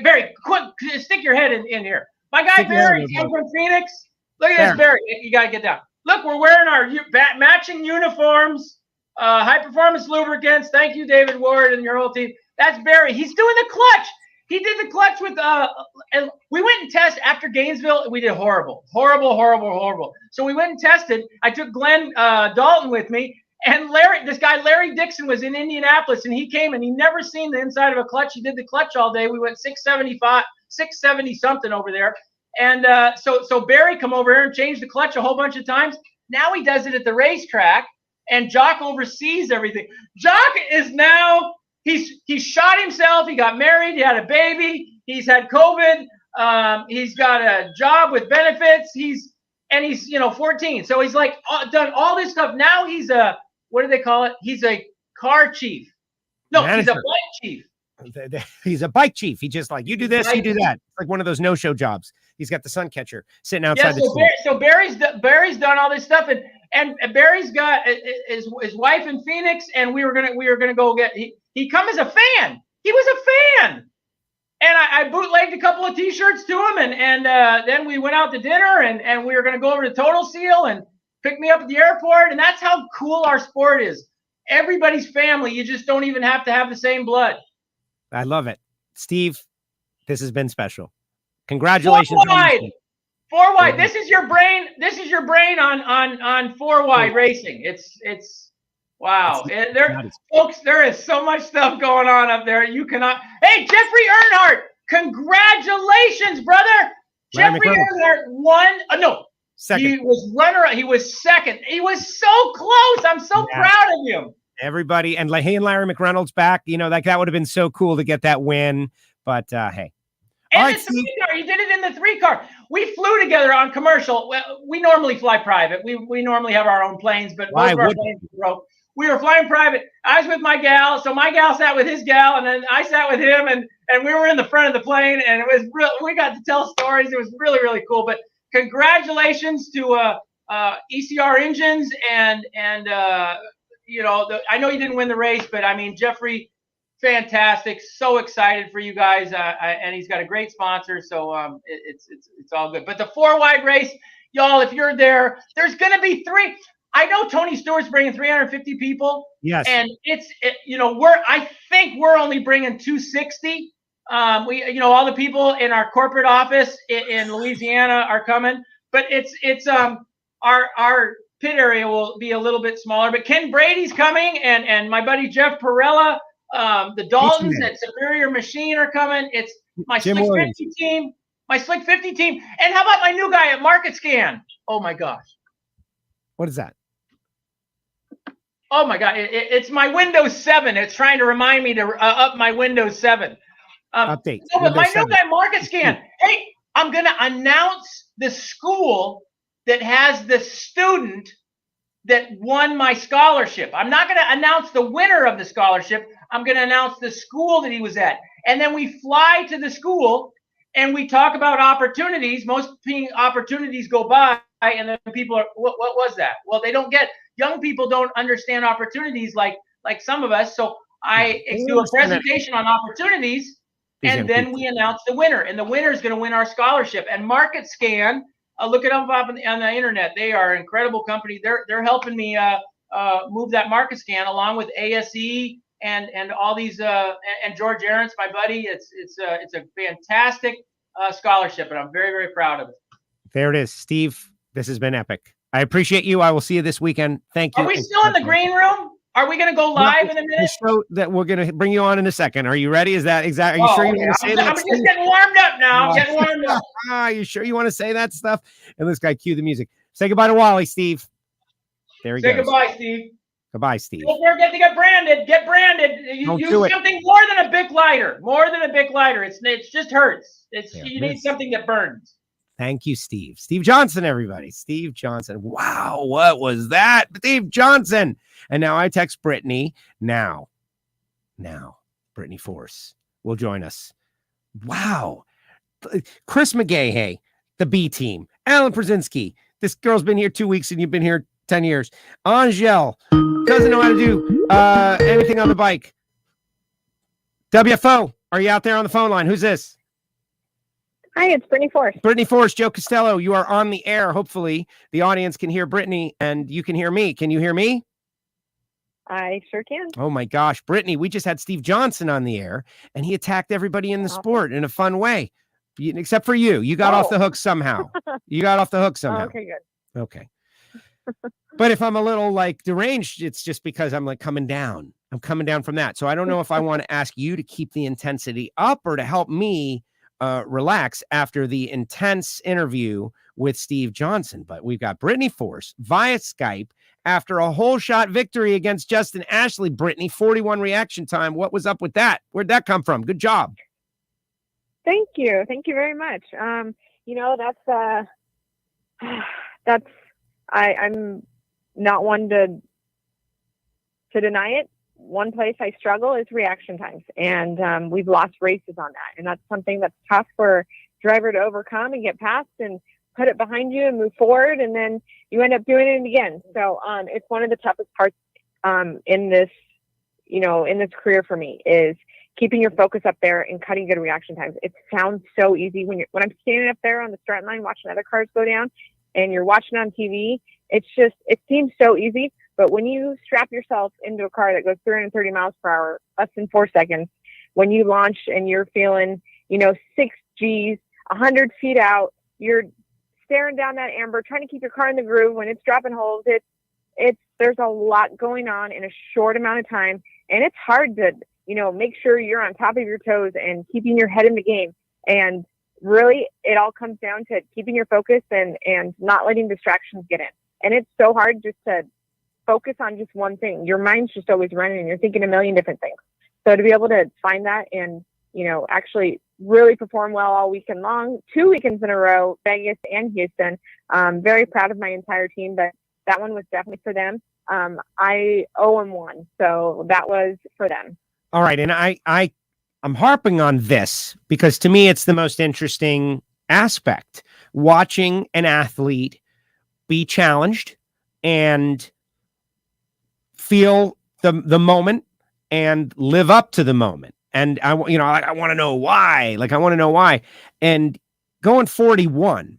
Barry, quick, stick your head in here. My guy, Barry, came from Phoenix. Look at this, Barry. You got to get down. Look, we're wearing our matching uniforms, high performance lubricants. Thank you, David Ward, and your whole team. That's Barry. He's doing the clutch. He did the clutch with and we went and tested after Gainesville. We did horrible. So we went and tested. I took Glenn Dalton with me, and Larry Dixon was in Indianapolis, and he came and he never seen the inside of a clutch. He did the clutch all day. We went 670 something over there. And so Barry come over here and changed the clutch a whole bunch of times. Now he does it at the racetrack, and Jock oversees everything. Jock is now. He shot himself. He got married. He had a baby. He's had COVID. He's got a job with benefits. He's 14. So he's like done all this stuff. Now he's what do they call it? He's a car chief. No, manager. He's a bike chief. He's a bike chief. He just like, you do this, you do that. It's like one of those no-show jobs. He's got the sun catcher sitting outside the school. So Barry's done all this stuff, and Barry's got his wife in Phoenix, and we were gonna go get. He come as a fan. He was a fan, and I bootlegged a couple of T-shirts to him, and then we went out to dinner, and we were gonna go over to Total Seal and pick me up at the airport, and that's how cool our sport is. Everybody's family. You just don't even have to have the same blood. I love it, Steve. This has been special. Congratulations. 4 wide. This is your brain. This is your brain on 4 wide racing. It's wow. And folks, there is so much stuff going on up there. You cannot. Hey, Jeffrey Earnhardt, congratulations, brother. Jeffrey Earnhardt won. Second. He was runner. He was second. He was so close. I'm so proud of him. Everybody, and he and Larry McReynolds back. That would have been so cool to get that win. But hey. And the 3-car, he did it in the 3-car. We flew together on commercial. We normally fly private. We normally have our own planes, but most of our planes broke. We were flying private. I was with my gal, so my gal sat with his gal, and then I sat with him, and we were in the front of the plane, and it was real. We got to tell stories. It was really, really cool. But congratulations to ECR Engines, and I know you didn't win the race, but I mean, Jeffrey. Fantastic. So excited for you guys. And he's got a great sponsor. So it's all good. But the 4 wide race, y'all, if you're there, there's going to be 3. I know Tony Stewart's bringing 350 people. Yes. And I think we're only bringing 260. We, all the people in our corporate office in Louisiana are coming, but it's our pit area will be a little bit smaller, but Ken Brady's coming and my buddy Jeff Perella, the Daltons at Superior Machine are coming. It's my Jim Slick Williams. 50 team, And how about my new guy at Market Scan? Oh my gosh. What is that? Oh my God. It's my Windows 7. It's trying to remind me to up my Windows 7. Update. No, but my new guy, Market Scan. Hey, I'm going to announce the school that has the student that won my scholarship. I'm not going to announce the winner of the scholarship. I'm going to announce the school that he was at. And then we fly to the school and we talk about opportunities. Most opportunities go by and then people are, what was that? Well, young people don't understand opportunities like some of us. So I do a presentation on opportunities. And then we announce the winner, and the winner is going to win our scholarship. And Market Scan, look it up on the internet. They are an incredible company. They're helping me move that Market Scan along with ASE and all these and George Ahrens, my buddy. It's a fantastic scholarship, and I'm very, very proud of it. There it is, Steve. This has been epic. I appreciate you. I will see you this weekend. Thank you. Are we still in the green room? Are we going to go live in a minute? Show that we're going to bring you on in a second. Are you ready? Is that exactly? Are you sure you want to say that? I'm just getting warmed up now. Getting warmed up. Are you sure you want to say that stuff? And this guy, cue the music. Say goodbye to Wally, Steve. There he goes. Say goodbye, Steve. Goodbye, Steve. Don't forget to get branded. Get branded. You use something more than a Bic lighter. More than a Bic lighter. It just hurts. You need something that burns. Thank you, Steve. Steve Johnson, everybody. Steve Johnson. Wow, what was that? Steve Johnson. And now I text Brittany. Now, Brittany Force will join us. Wow. Chris McGahey, the B team. Alan Przinski. This girl's been here 2 weeks and you've been here 10 years. Angel doesn't know how to do anything on the bike. WFO, are you out there on the phone line? Who's this? Hi, it's Brittany Force. Brittany Force, Joe Castello, you are on the air. Hopefully the audience can hear Brittany and you can hear me. Can you hear me? I sure can. Oh my gosh, Brittany, we just had Steve Johnson on the air and he attacked everybody in the sport in a fun way. Except for you. You got off the hook somehow. You got off the hook somehow. Okay, good. Okay. But if I'm a little like deranged, it's just because I'm like coming down. I'm coming down from that. So I don't know if I want to ask you to keep the intensity up or to help me relax after the intense interview with Steve Johnson. But we've got Brittany Force via Skype after a whole shot victory against Justin Ashley. Brittany, 41 reaction time. What was up with that? Where'd that come from? Good job. Thank you. Thank you very much. I'm not one to deny it. One place I struggle is reaction times, and we've lost races on that. And that's something that's tough for a driver to overcome and get past and put it behind you and move forward. And then you end up doing it again. So it's one of the toughest parts in this career for me is keeping your focus up there and cutting good reaction times. It sounds so easy when I'm standing up there on the start line watching other cars go down and you're watching on TV. It seems so easy. But when you strap yourself into a car that goes 330 miles per hour, less than 4 seconds, when you launch and you're feeling, 6 Gs, 100 feet out, you're staring down that amber, trying to keep your car in the groove when it's dropping holes. There's a lot going on in a short amount of time. And it's hard to, make sure you're on top of your toes and keeping your head in the game. And really, it all comes down to keeping your focus and not letting distractions get in. And it's so hard just to focus on just one thing. Your mind's just always running and you're thinking a million different things. So to be able to find that and, actually really perform well all weekend long, 2 weekends in a row, Vegas and Houston, very proud of my entire team, but that one was definitely for them. I owe them one. So that was for them. All right. And I'm harping on this because to me, it's the most interesting aspect, watching an athlete be challenged and feel the moment and live up to the moment. And I want to know why. I want to know why. And going 41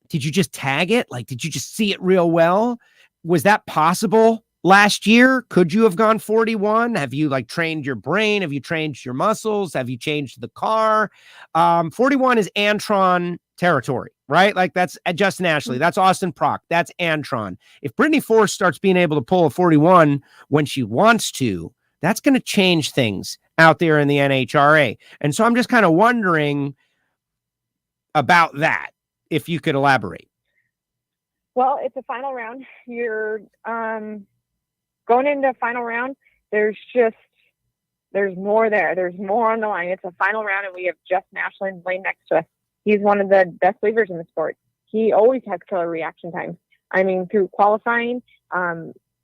did you just tag it? Like, did you just see it real well? Was that possible last year? Could you have gone 41? Have you like trained your brain? Have you trained your muscles? Have you changed the car? 41 is Antron territory, right? Like that's Justin Ashley. That's Austin Prock. That's Antron. If Brittany Force starts being able to pull a 41 when she wants to, that's going to change things out there in the NHRA. And so I'm just kind of wondering about that, if you could elaborate. Well, it's a final round. You're going into a final round. There's more there. There's more on the line. It's a final round, and we have Justin Ashley laying next to us. He's one of the best leavers in the sport. He always has killer reaction times. I mean, through qualifying,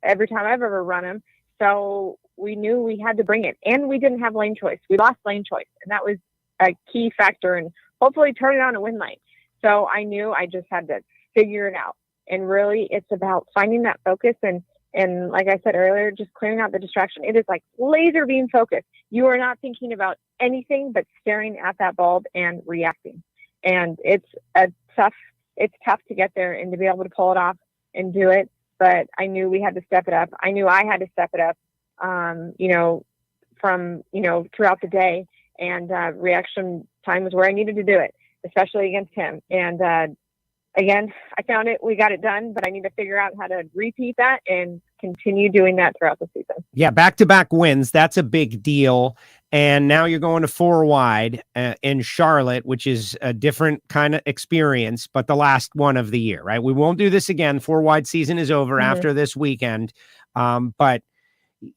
every time I've ever run him. So we knew we had to bring it, and we didn't have lane choice. We lost lane choice, and that was a key factor in hopefully turn it on a win lane. So I knew I just had to figure it out. And really, it's about finding that focus and like I said earlier, just clearing out the distraction. It is like laser beam focus. You are not thinking about anything but staring at that bulb and reacting. And it's tough to get there and to be able to pull it off and do it. But I knew we had to step it up. I knew I had to step it up, throughout the day. And reaction time was where I needed to do it, especially against him. And again, I found it. We got it done, but I need to figure out how to repeat that and continue doing that throughout the season. Yeah, back-to-back wins. That's a big deal. And now you're going to 4 wide in Charlotte, which is a different kind of experience, but the last one of the year, right? We won't do this again. 4 wide season is over after this weekend. But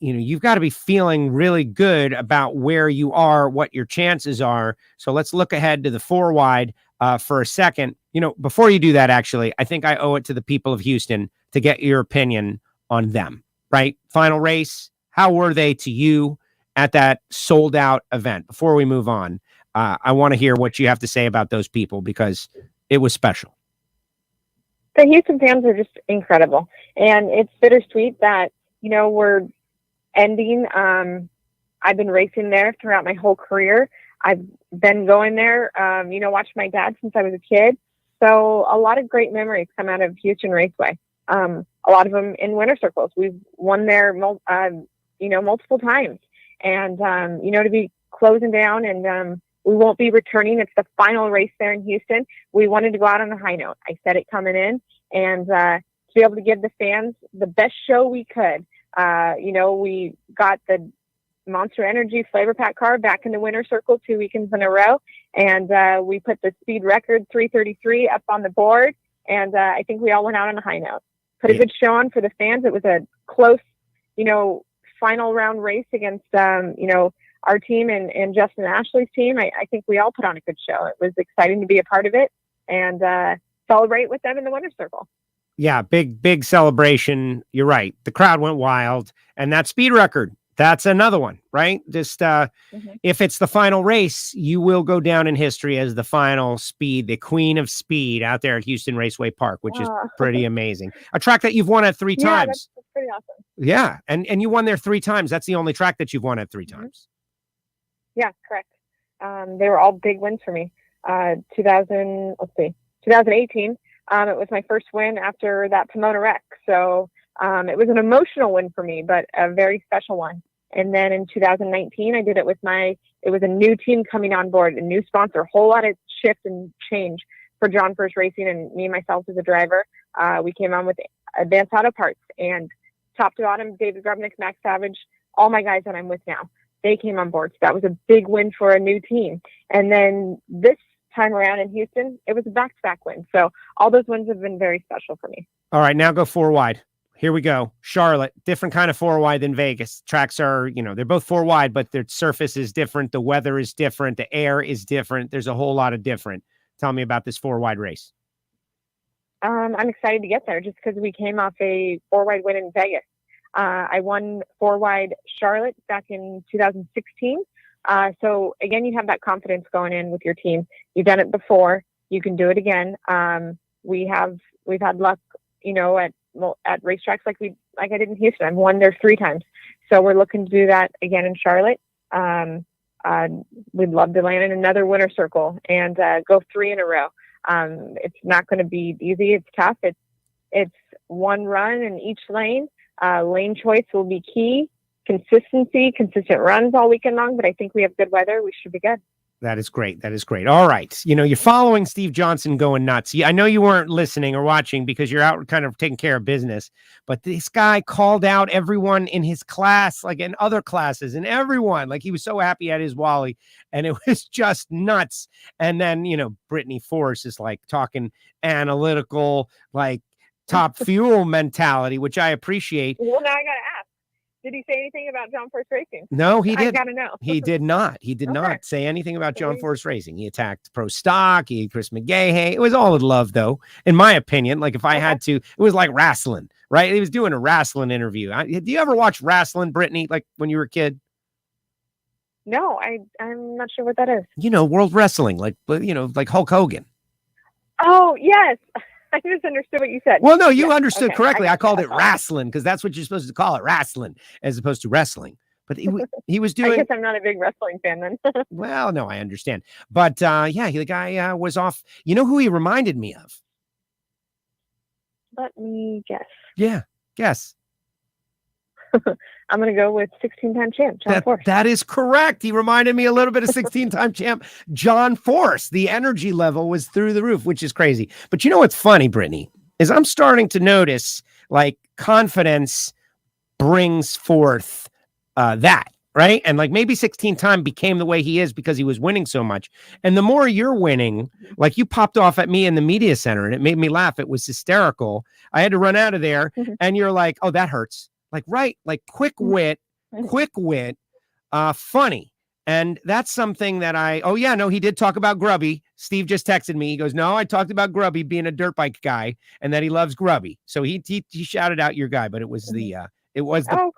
you've got to be feeling really good about where you are, what your chances are. So let's look ahead to the 4 wide for a second. Before you do that, actually, I think I owe it to the people of Houston to get your opinion on them, right? Final race. How were they to you at that sold out event? Before we move on, I want to hear what you have to say about those people because it was special. The Houston fans are just incredible. And it's bittersweet that, we're ending. I've been racing there throughout my whole career. I've been going there, watched my dad since I was a kid. So a lot of great memories come out of Houston Raceway. A lot of them in winter circles. We've won there, multiple times. And, to be closing down and we won't be returning. It's the final race there in Houston. We wanted to go out on a high note. I said it coming in and to be able to give the fans the best show we could. We got the Monster Energy Flavor Pack car back in the winter circle 2 weekends in a row. And we put the speed record 333 up on the board. And I think we all went out on a high note. Put a good show on for the fans. It was a close, final round race against, our team and Justin Ashley's team. I think we all put on a good show. It was exciting to be a part of it and celebrate with them in the winter circle. Yeah, big celebration. You're right. The crowd went wild. And that speed record, that's another one, right? Just if it's the final race, you will go down in history as the final speed, the queen of speed out there at Houston Raceway Park, which is pretty amazing. A track that you've won at 3 times. That's pretty awesome. Yeah, and you won there 3 times. That's the only track that you've won at 3 times. Yeah, correct. They were all big wins for me. 2018. It was my first win after that Pomona wreck. So it was an emotional win for me, but a very special one. And then in 2019, I did it with it was a new team coming on board, a new sponsor, a whole lot of shift and change for John First Racing and me, myself as a driver. We came on with Advanced Auto Parts and top to bottom, David Grubnick, Max Savage, all my guys that I'm with now, they came on board. So that was a big win for a new team. And then this time around in Houston, it was a back-to-back win. So all those wins have been very special for me. All right, now go 4 wide. Here we go. Charlotte, different kind of 4 wide than Vegas. Tracks are, they're both 4 wide, but their surface is different. The weather is different. The air is different. There's a whole lot of different. Tell me about this 4 wide race. I'm excited to get there just because we came off a 4 wide win in Vegas. I won 4 wide Charlotte back in 2016. So again, you have that confidence going in with your team. You've done it before. You can do it again. We've had luck, at racetracks like I did in Houston. I've won there 3 times. So we're looking to do that again in Charlotte. We'd love to land in another winter circle and go 3 in a row. It's not going to be easy. It's tough. It's one run in each lane. Lane choice will be key. Consistent runs all weekend long, but I think we have good weather. We should be good. That is great. That is great. All right. You're following Steve Johnson going nuts. I know you weren't listening or watching because you're out kind of taking care of business, but this guy called out everyone in his class, like in other classes, and everyone, like he was so happy at his Wally, and it was just nuts. And then, Brittany Force is like talking analytical, like top fuel mentality, which I appreciate. Well, now I got to ask. Did he say anything about John Force Racing? No, he did. I gotta know. He did not. He did not say anything about John Force Racing. He attacked Pro Stock. He Chris McGahey. It was all in love, though, in my opinion. Like if I had to, it was like wrestling, right? He was doing a wrestling interview. Do you ever watch wrestling, Brittany? Like when you were a kid? No, I'm not sure what that is. World Wrestling, like Hulk Hogan. Oh yes. I misunderstood what you said. Well, no, you understood okay. correctly. I called it wrestling because that's what you're supposed to call it, wrestling, as opposed to wrestling. But he was doing. I guess I'm not a big wrestling fan then. Well, no, I understand. But the guy was off. You know who he reminded me of? Let me guess. Yeah, guess. I'm going to go with 16-time champ, John Force. That is correct. He reminded me a little bit of 16-time champ, John Force. The energy level was through the roof, which is crazy. But you know what's funny, Brittany, is I'm starting to notice like confidence brings forth that, right? And like maybe 16-time became the way he is because he was winning so much. And the more you're winning, like you popped off at me in the media center and it made me laugh. It was hysterical. I had to run out of there and you're like, oh, that hurts. Like, right. Like quick wit, funny. And that's something that he did talk about Grubby. Steve just texted me. He goes, no, I talked about Grubby being a dirt bike guy and that he loves Grubby. So he shouted out your guy, but it was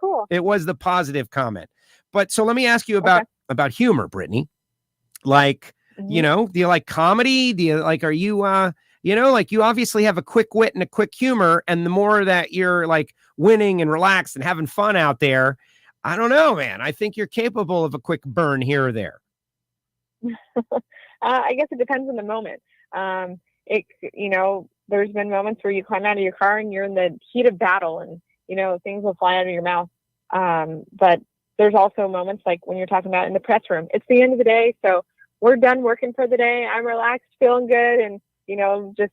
cool. It was the positive comment. But so let me ask you about humor, Brittany. Like, do you like comedy? Do you like, are you, like you obviously have a quick wit and a quick humor. And the more that you're like winning and relaxed and having fun out there, I don't know, man. I think you're capable of a quick burn here or there. I guess it depends on the moment. There's been moments where you climb out of your car and you're in the heat of battle and, things will fly out of your mouth. But there's also moments like when you're talking about in the press room, it's the end of the day. So we're done working for the day. I'm relaxed, feeling good. And, just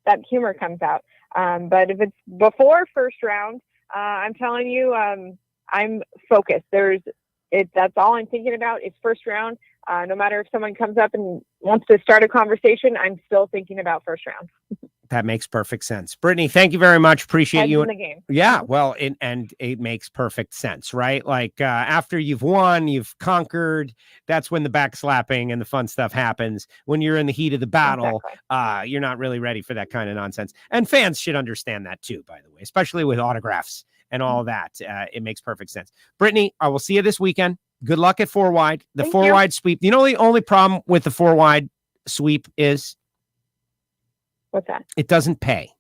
that humor comes out. But if it's before first round, I'm telling you, I'm focused. That's all I'm thinking about is first round. No matter if someone comes up and wants to start a conversation, I'm still thinking about first round. That makes perfect sense. Brittany, thank you very much. Appreciate you. In the game. Yeah, well, and it makes perfect sense, right? Like after you've won, you've conquered, that's when the backslapping and the fun stuff happens. When you're in the heat of the battle, you're not really ready for that kind of nonsense. And fans should understand that too, by the way, especially with autographs and all that. It makes perfect sense. Brittany, I will see you this weekend. Good luck at 4 wide. The Thank 4 you. wide sweep. The only problem with the 4 wide sweep is what's that? It doesn't pay.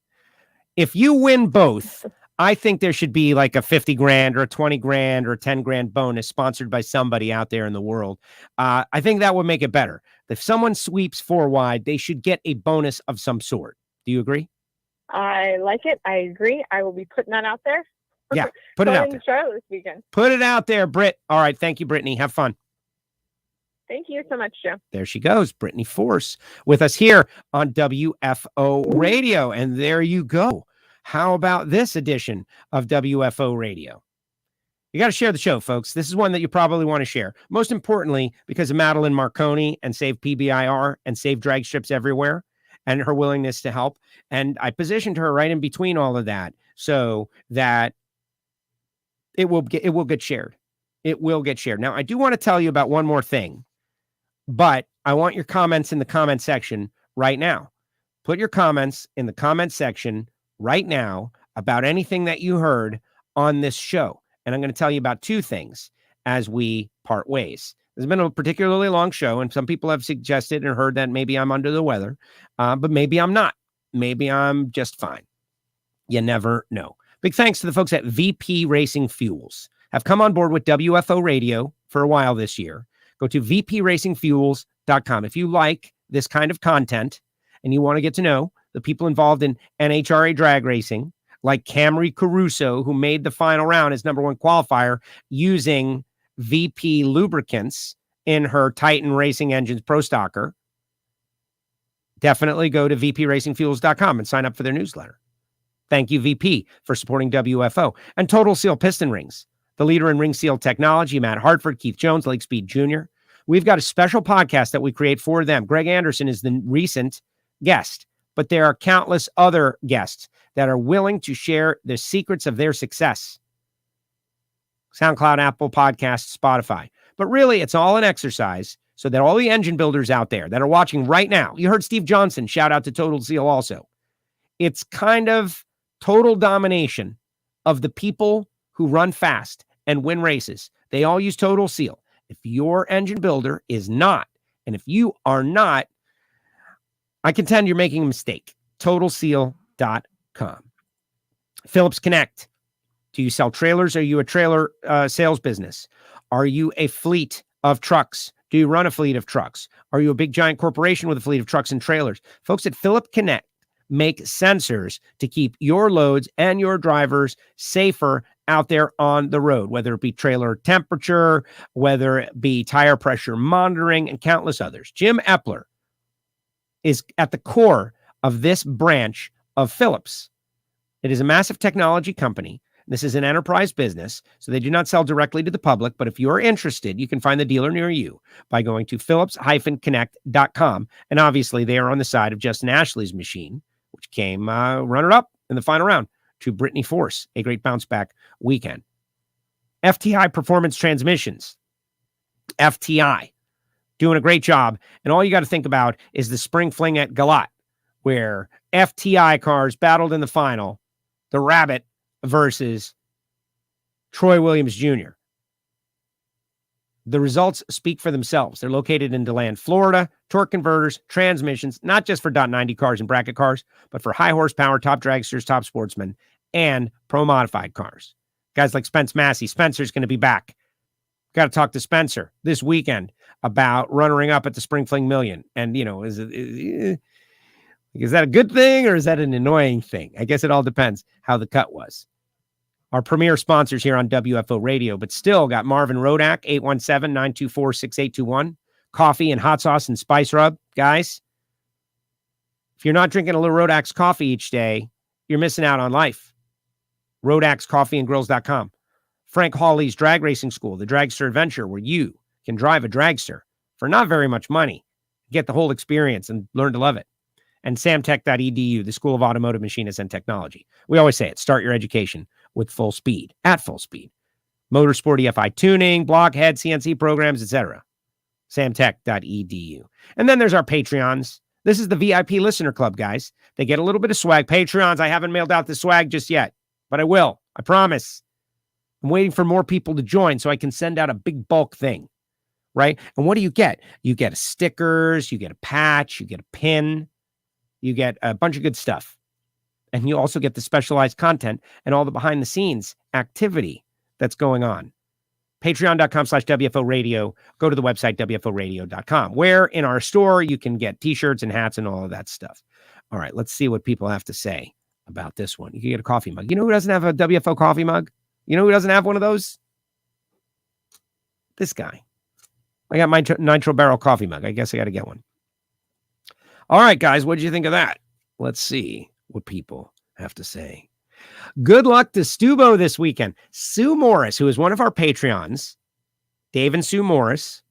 If you win both, I think there should be like a 50 grand or a 20 grand or a 10 grand bonus sponsored by somebody out there in the world. I think that would make it better. If someone sweeps 4 wide, they should get a bonus of some sort. Do you agree? I like it. I agree. I will be putting that out there. Yeah, put it out there. Charlotte this weekend. Put it out there, Britt. All right. Thank you, Brittany. Have fun. Thank you so much, Joe. There she goes, Brittany Force, with us here on WFO Radio. And there you go. How about this edition of WFO Radio? You got to share the show, folks. This is one that you probably want to share. Most importantly, because of Madelyn Marconi and Save PBIR and Save Drag Strips Everywhere and her willingness to help. And I positioned her right in between all of that so that it will get shared. It will get shared. Now, I do want to tell you about one more thing, but I want your comments in the comment section right now. Put your comments in the comment section right now about anything that you heard on this show. And I'm going to tell you about 2 things as we part ways. It's been a particularly long show, and some people have suggested and heard that maybe I'm under the weather, but maybe I'm not. Maybe I'm just fine. You never know. Big thanks to the folks at VP Racing Fuels. Have come on board with WFO Radio for a while this year. Go to vpracingfuels.com. If you like this kind of content and you want to get to know the people involved in NHRA Drag Racing, like Camry Caruso, who made the final round as number 1 qualifier using VP lubricants in her Titan Racing Engines Pro Stocker, definitely go to vpracingfuels.com and sign up for their newsletter. Thank you, VP, for supporting WFO. And Total Seal Piston Rings, the leader in ring seal technology, Matt Hartford, Keith Jones, Lake Speed Jr. We've got a special podcast that we create for them. Greg Anderson is the recent guest, but there are countless other guests that are willing to share the secrets of their success. SoundCloud, Apple Podcasts, Spotify. But really, it's all an exercise so that all the engine builders out there that are watching right now, you heard Steve Johnson, shout out to Total Seal also. It's kind of total domination of the people who run fast and win races. They all use Total Seal. If your engine builder is not, and if you are not, I contend you're making a mistake. TotalSeal.com. Phillips Connect. Do you sell trailers? Are you a trailer sales business? Are you a fleet of trucks? Do you run a fleet of trucks? Are you a big giant corporation with a fleet of trucks and trailers? Folks at Phillip Connect make sensors to keep your loads and your drivers safer out there on the road, whether it be trailer temperature, whether it be tire pressure monitoring, and countless others. Jim Epler is at the core of this branch of Phillips. It is a massive technology company. This is an enterprise business, so they do not sell directly to the public, but if you're interested, you can find the dealer near you by going to phillips-connect.com. And obviously, they are on the side of Justin Ashley's machine, which came runner-up in the final round to Brittany Force, a great bounce-back weekend. FTI Performance Transmissions. FTI, doing a great job. And all you got to think about is the spring fling at Galat, where FTI cars battled in the final, the Rabbit versus Troy Williams Jr. The results speak for themselves. They're located in DeLand, Florida. Torque converters, transmissions, not just for .90 cars and bracket cars, but for high horsepower, top dragsters, top sportsmen, and pro modified cars. Guys like Spence Massey. Spencer's going to be back. Got to talk to Spencer this weekend about runnering up at the Spring Fling Million. And, you know, is that a good thing or is that an annoying thing? I guess it all depends how the cut was. Our premier sponsors here on WFO Radio, but still got Marvin Rodak, 817-924-6821. Coffee and hot sauce and spice rub. Guys, if you're not drinking a little Rodak's coffee each day, you're missing out on life. RodaksCoffeeandGrills.com. Frank Hawley's Drag Racing School, the dragster adventure where you can drive a dragster for not very much money, get the whole experience and learn to love it. And samtech.edu, the School of Automotive Machinists and Technology. We always say it, start your education with full speed, at full speed. Motorsport EFI tuning, blockhead, CNC programs, etc. samtech.edu. And then there's our Patreons. This is the VIP listener club, guys. They get a little bit of swag. Patreons, I haven't mailed out the swag just yet, but I will. I promise. I'm waiting for more people to join so I can send out a big bulk thing, right? And what do you get? You get stickers, you get a patch, you get a pin, you get a bunch of good stuff. And you also get the specialized content and all the behind the scenes activity that's going on. Patreon.com/WFO Radio. Go to the website, WFOradio.com, where in our store you can get t-shirts and hats and all of that stuff. All right, let's see what people have to say about this one. You can get a coffee mug. You know who doesn't have a WFO coffee mug? You know who doesn't have one of those? This guy. I got my Nitro Barrel coffee mug. I guess I got to get one. All right, guys, what did you think of that? Let's see what people have to say. Good luck to Stubo this weekend. Sue Morris, who is one of our Patreons, Dave and Sue Morris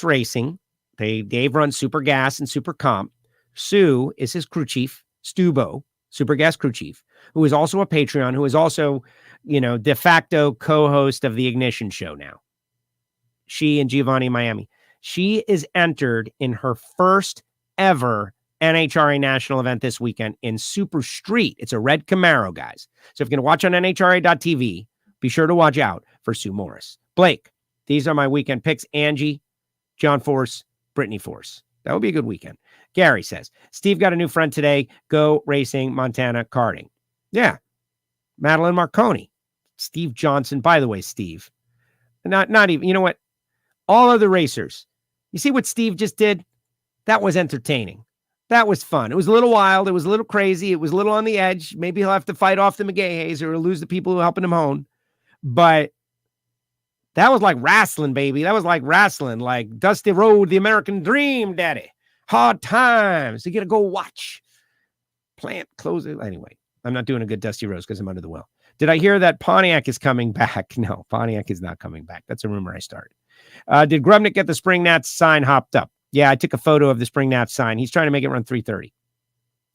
Racing. Dave runs Super Gas and Super Comp. Sue is his crew chief, Stubo, Super Gas crew chief, who is also a Patreon, who is also, de facto co-host of the Ignition Show now. She and Giovanni Miami. She is entered in her first ever NHRA National event this weekend in Super Street. It's a red Camaro, guys. So if you're going to watch on NHRA.tv, be sure to watch out for Sue Morris. Blake, these are my weekend picks. Angie, John Force, Brittany Force. That would be a good weekend. Gary says, Steve got a new friend today. Go Racing Montana Karting. Yeah. Madelyn Marconi. Steve Johnson. By the way, Steve. Not even, you know what? All other racers. You see what Steve just did? That was entertaining. That was fun. It was a little wild. It was a little crazy. It was a little on the edge. Maybe he'll have to fight off the McGahays or lose the people who are helping him hone. But that was like wrestling, baby. That was like wrestling, like Dusty Road, the American Dream, daddy. Hard times. You got to go watch. Plant, close it. Anyway, I'm not doing a good Dusty Rose because I'm under the well. Did I hear that Pontiac is coming back? No, Pontiac is not coming back. That's a rumor I started. Did Grubnick get the Spring Nats sign hopped up? Yeah, I took a photo of the Spring Nats sign. He's trying to make it run 3:30.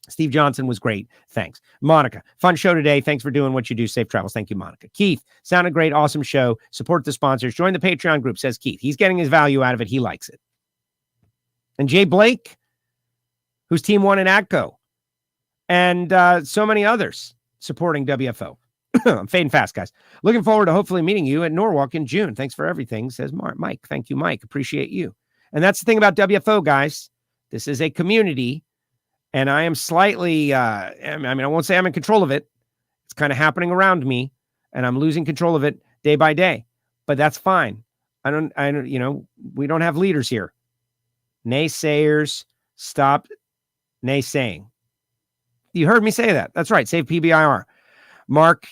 Steve Johnson was great. Thanks. Monica, fun show today. Thanks for doing what you do. Safe travels. Thank you, Monica. Keith, sounded great. Awesome show. Support the sponsors. Join the Patreon group, says Keith. He's getting his value out of it. He likes it. And Jay Blake, whose team won in AGCO. And so many others supporting WFO. I'm fading fast, guys. Looking forward to hopefully meeting you at Norwalk in June. Thanks for everything, says Mike. Thank you, Mike. Appreciate you. And that's the thing about WFO, guys. This is a community, and I am slightly, I won't say I'm in control of it. It's kind of happening around me, and I'm losing control of it day by day. But that's fine. I don't, we don't have leaders here. Naysayers, stop naysaying. You heard me say that. That's right. Save PBIR. Mark,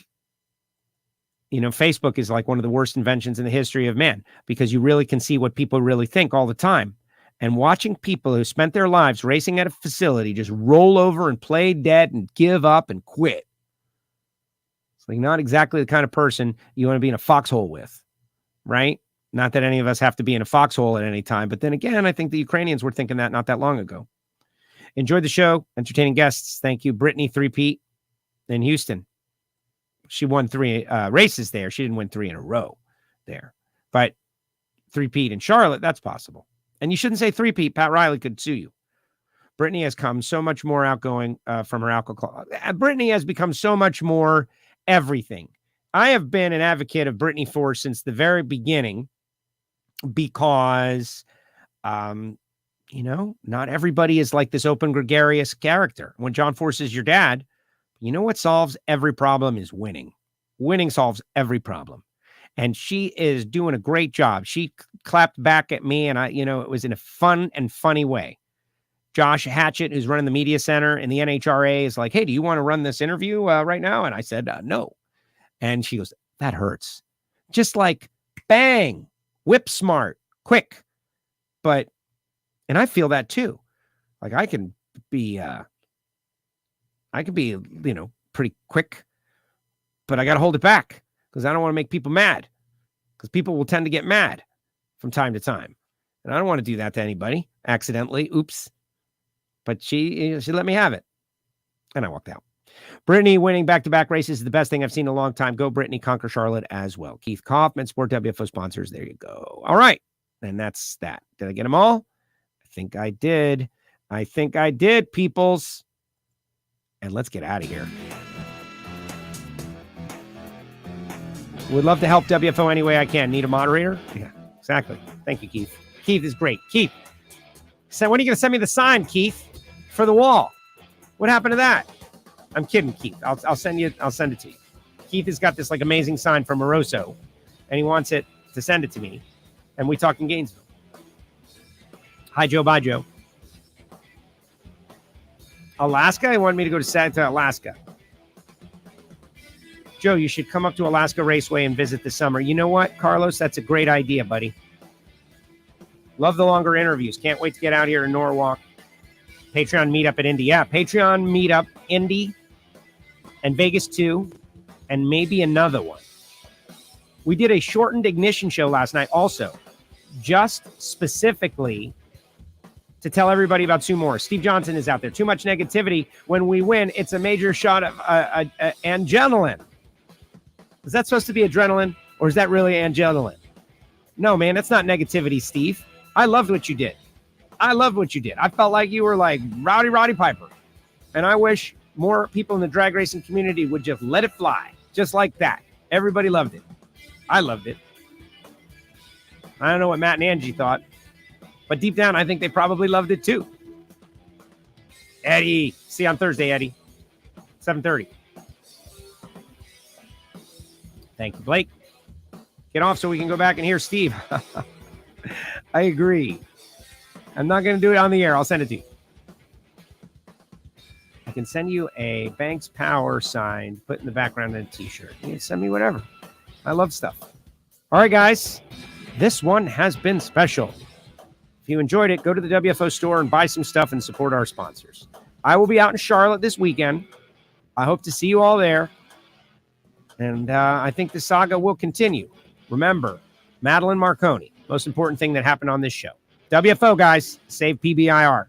Facebook is like one of the worst inventions in the history of man because you really can see what people really think all the time. And watching people who spent their lives racing at a facility just roll over and play dead and give up and quit. It's like not exactly the kind of person you want to be in a foxhole with, right? Not that any of us have to be in a foxhole at any time. But then again, I think the Ukrainians were thinking that not that long ago. Enjoyed the show. Entertaining guests. Thank you. Brittany 3-peat in Houston. She won 3 races there. She didn't win 3 in a row there. But 3-peat in Charlotte, that's possible. And you shouldn't say 3-peat. Pat Riley could sue you. Brittany has come so much more outgoing from her alcohol. Brittany has become so much more everything. I have been an advocate of Brittany Force since the very beginning because, not everybody is like this open, gregarious character. When John Force is your dad, you know what solves every problem is winning. Winning solves every problem. And she is doing a great job. She clapped back at me, and it was in a fun and funny way. Josh Hatchett, who's running the media center in the NHRA, is like, hey, do you want to run this interview right now? And I said, no. And she goes, that hurts. Just like, bang, whip smart, quick. And I feel that too. Like I can be, pretty quick, but I got to hold it back because I don't want to make people mad because people will tend to get mad from time to time. And I don't want to do that to anybody accidentally. Oops. But she let me have it. And I walked out. Brittany winning back-to-back races is the best thing I've seen in a long time. Go Brittany, conquer Charlotte as well. Keith Kaufman, Sport WFO sponsors. There you go. All right. And that's that. Did I get them all? I think I did. Peoples. And let's get out of here. Would love to help WFO any way I can. Need a moderator? Yeah, exactly. Thank you, Keith. Keith is great. Keith. So when are you going to send me the sign, Keith, for the wall? What happened to that? I'm kidding, Keith. I'll send it to you. Keith has got this like amazing sign from Moroso, and he wants it to send it to me. And we talk in Gainesville. Hi, Joe. Bye, Joe. Alaska? He wanted me to go to Alaska. Joe, you should come up to Alaska Raceway and visit this summer. You know what, Carlos? That's a great idea, buddy. Love the longer interviews. Can't wait to get out here in Norwalk. Patreon meetup at Indy. Yeah, Patreon meetup, Indy, and Vegas 2, and maybe another one. We did a shortened ignition show last night also, just specifically to tell everybody about Sue Morris. Steve Johnson is out there. Too much negativity. When we win, it's a major shot of adrenaline. Is that supposed to be adrenaline, or is that really adrenaline? No, man, that's not negativity, Steve. I loved what you did. I felt like you were like Roddy Piper. And I wish more people in the drag racing community would just let it fly. Just like that. Everybody loved it. I loved it. I don't know what Matt and Angie thought, but deep down, I think they probably loved it too. Eddie. See you on Thursday, Eddie. 7:30. Thank you, Blake. Get off so we can go back and hear Steve. I agree. I'm not going to do it on the air. I'll send it to you. can send you a Banks Power sign, put in the background in a t-shirt. You can send me whatever. I love stuff. All right, guys. This one has been special. If you enjoyed it, go to the WFO store and buy some stuff and support our sponsors. I will be out in Charlotte this weekend. I hope to see you all there. And I think the saga will continue. Remember, Madelyn Marconi, most important thing that happened on this show. WFO, guys. Save PBIR.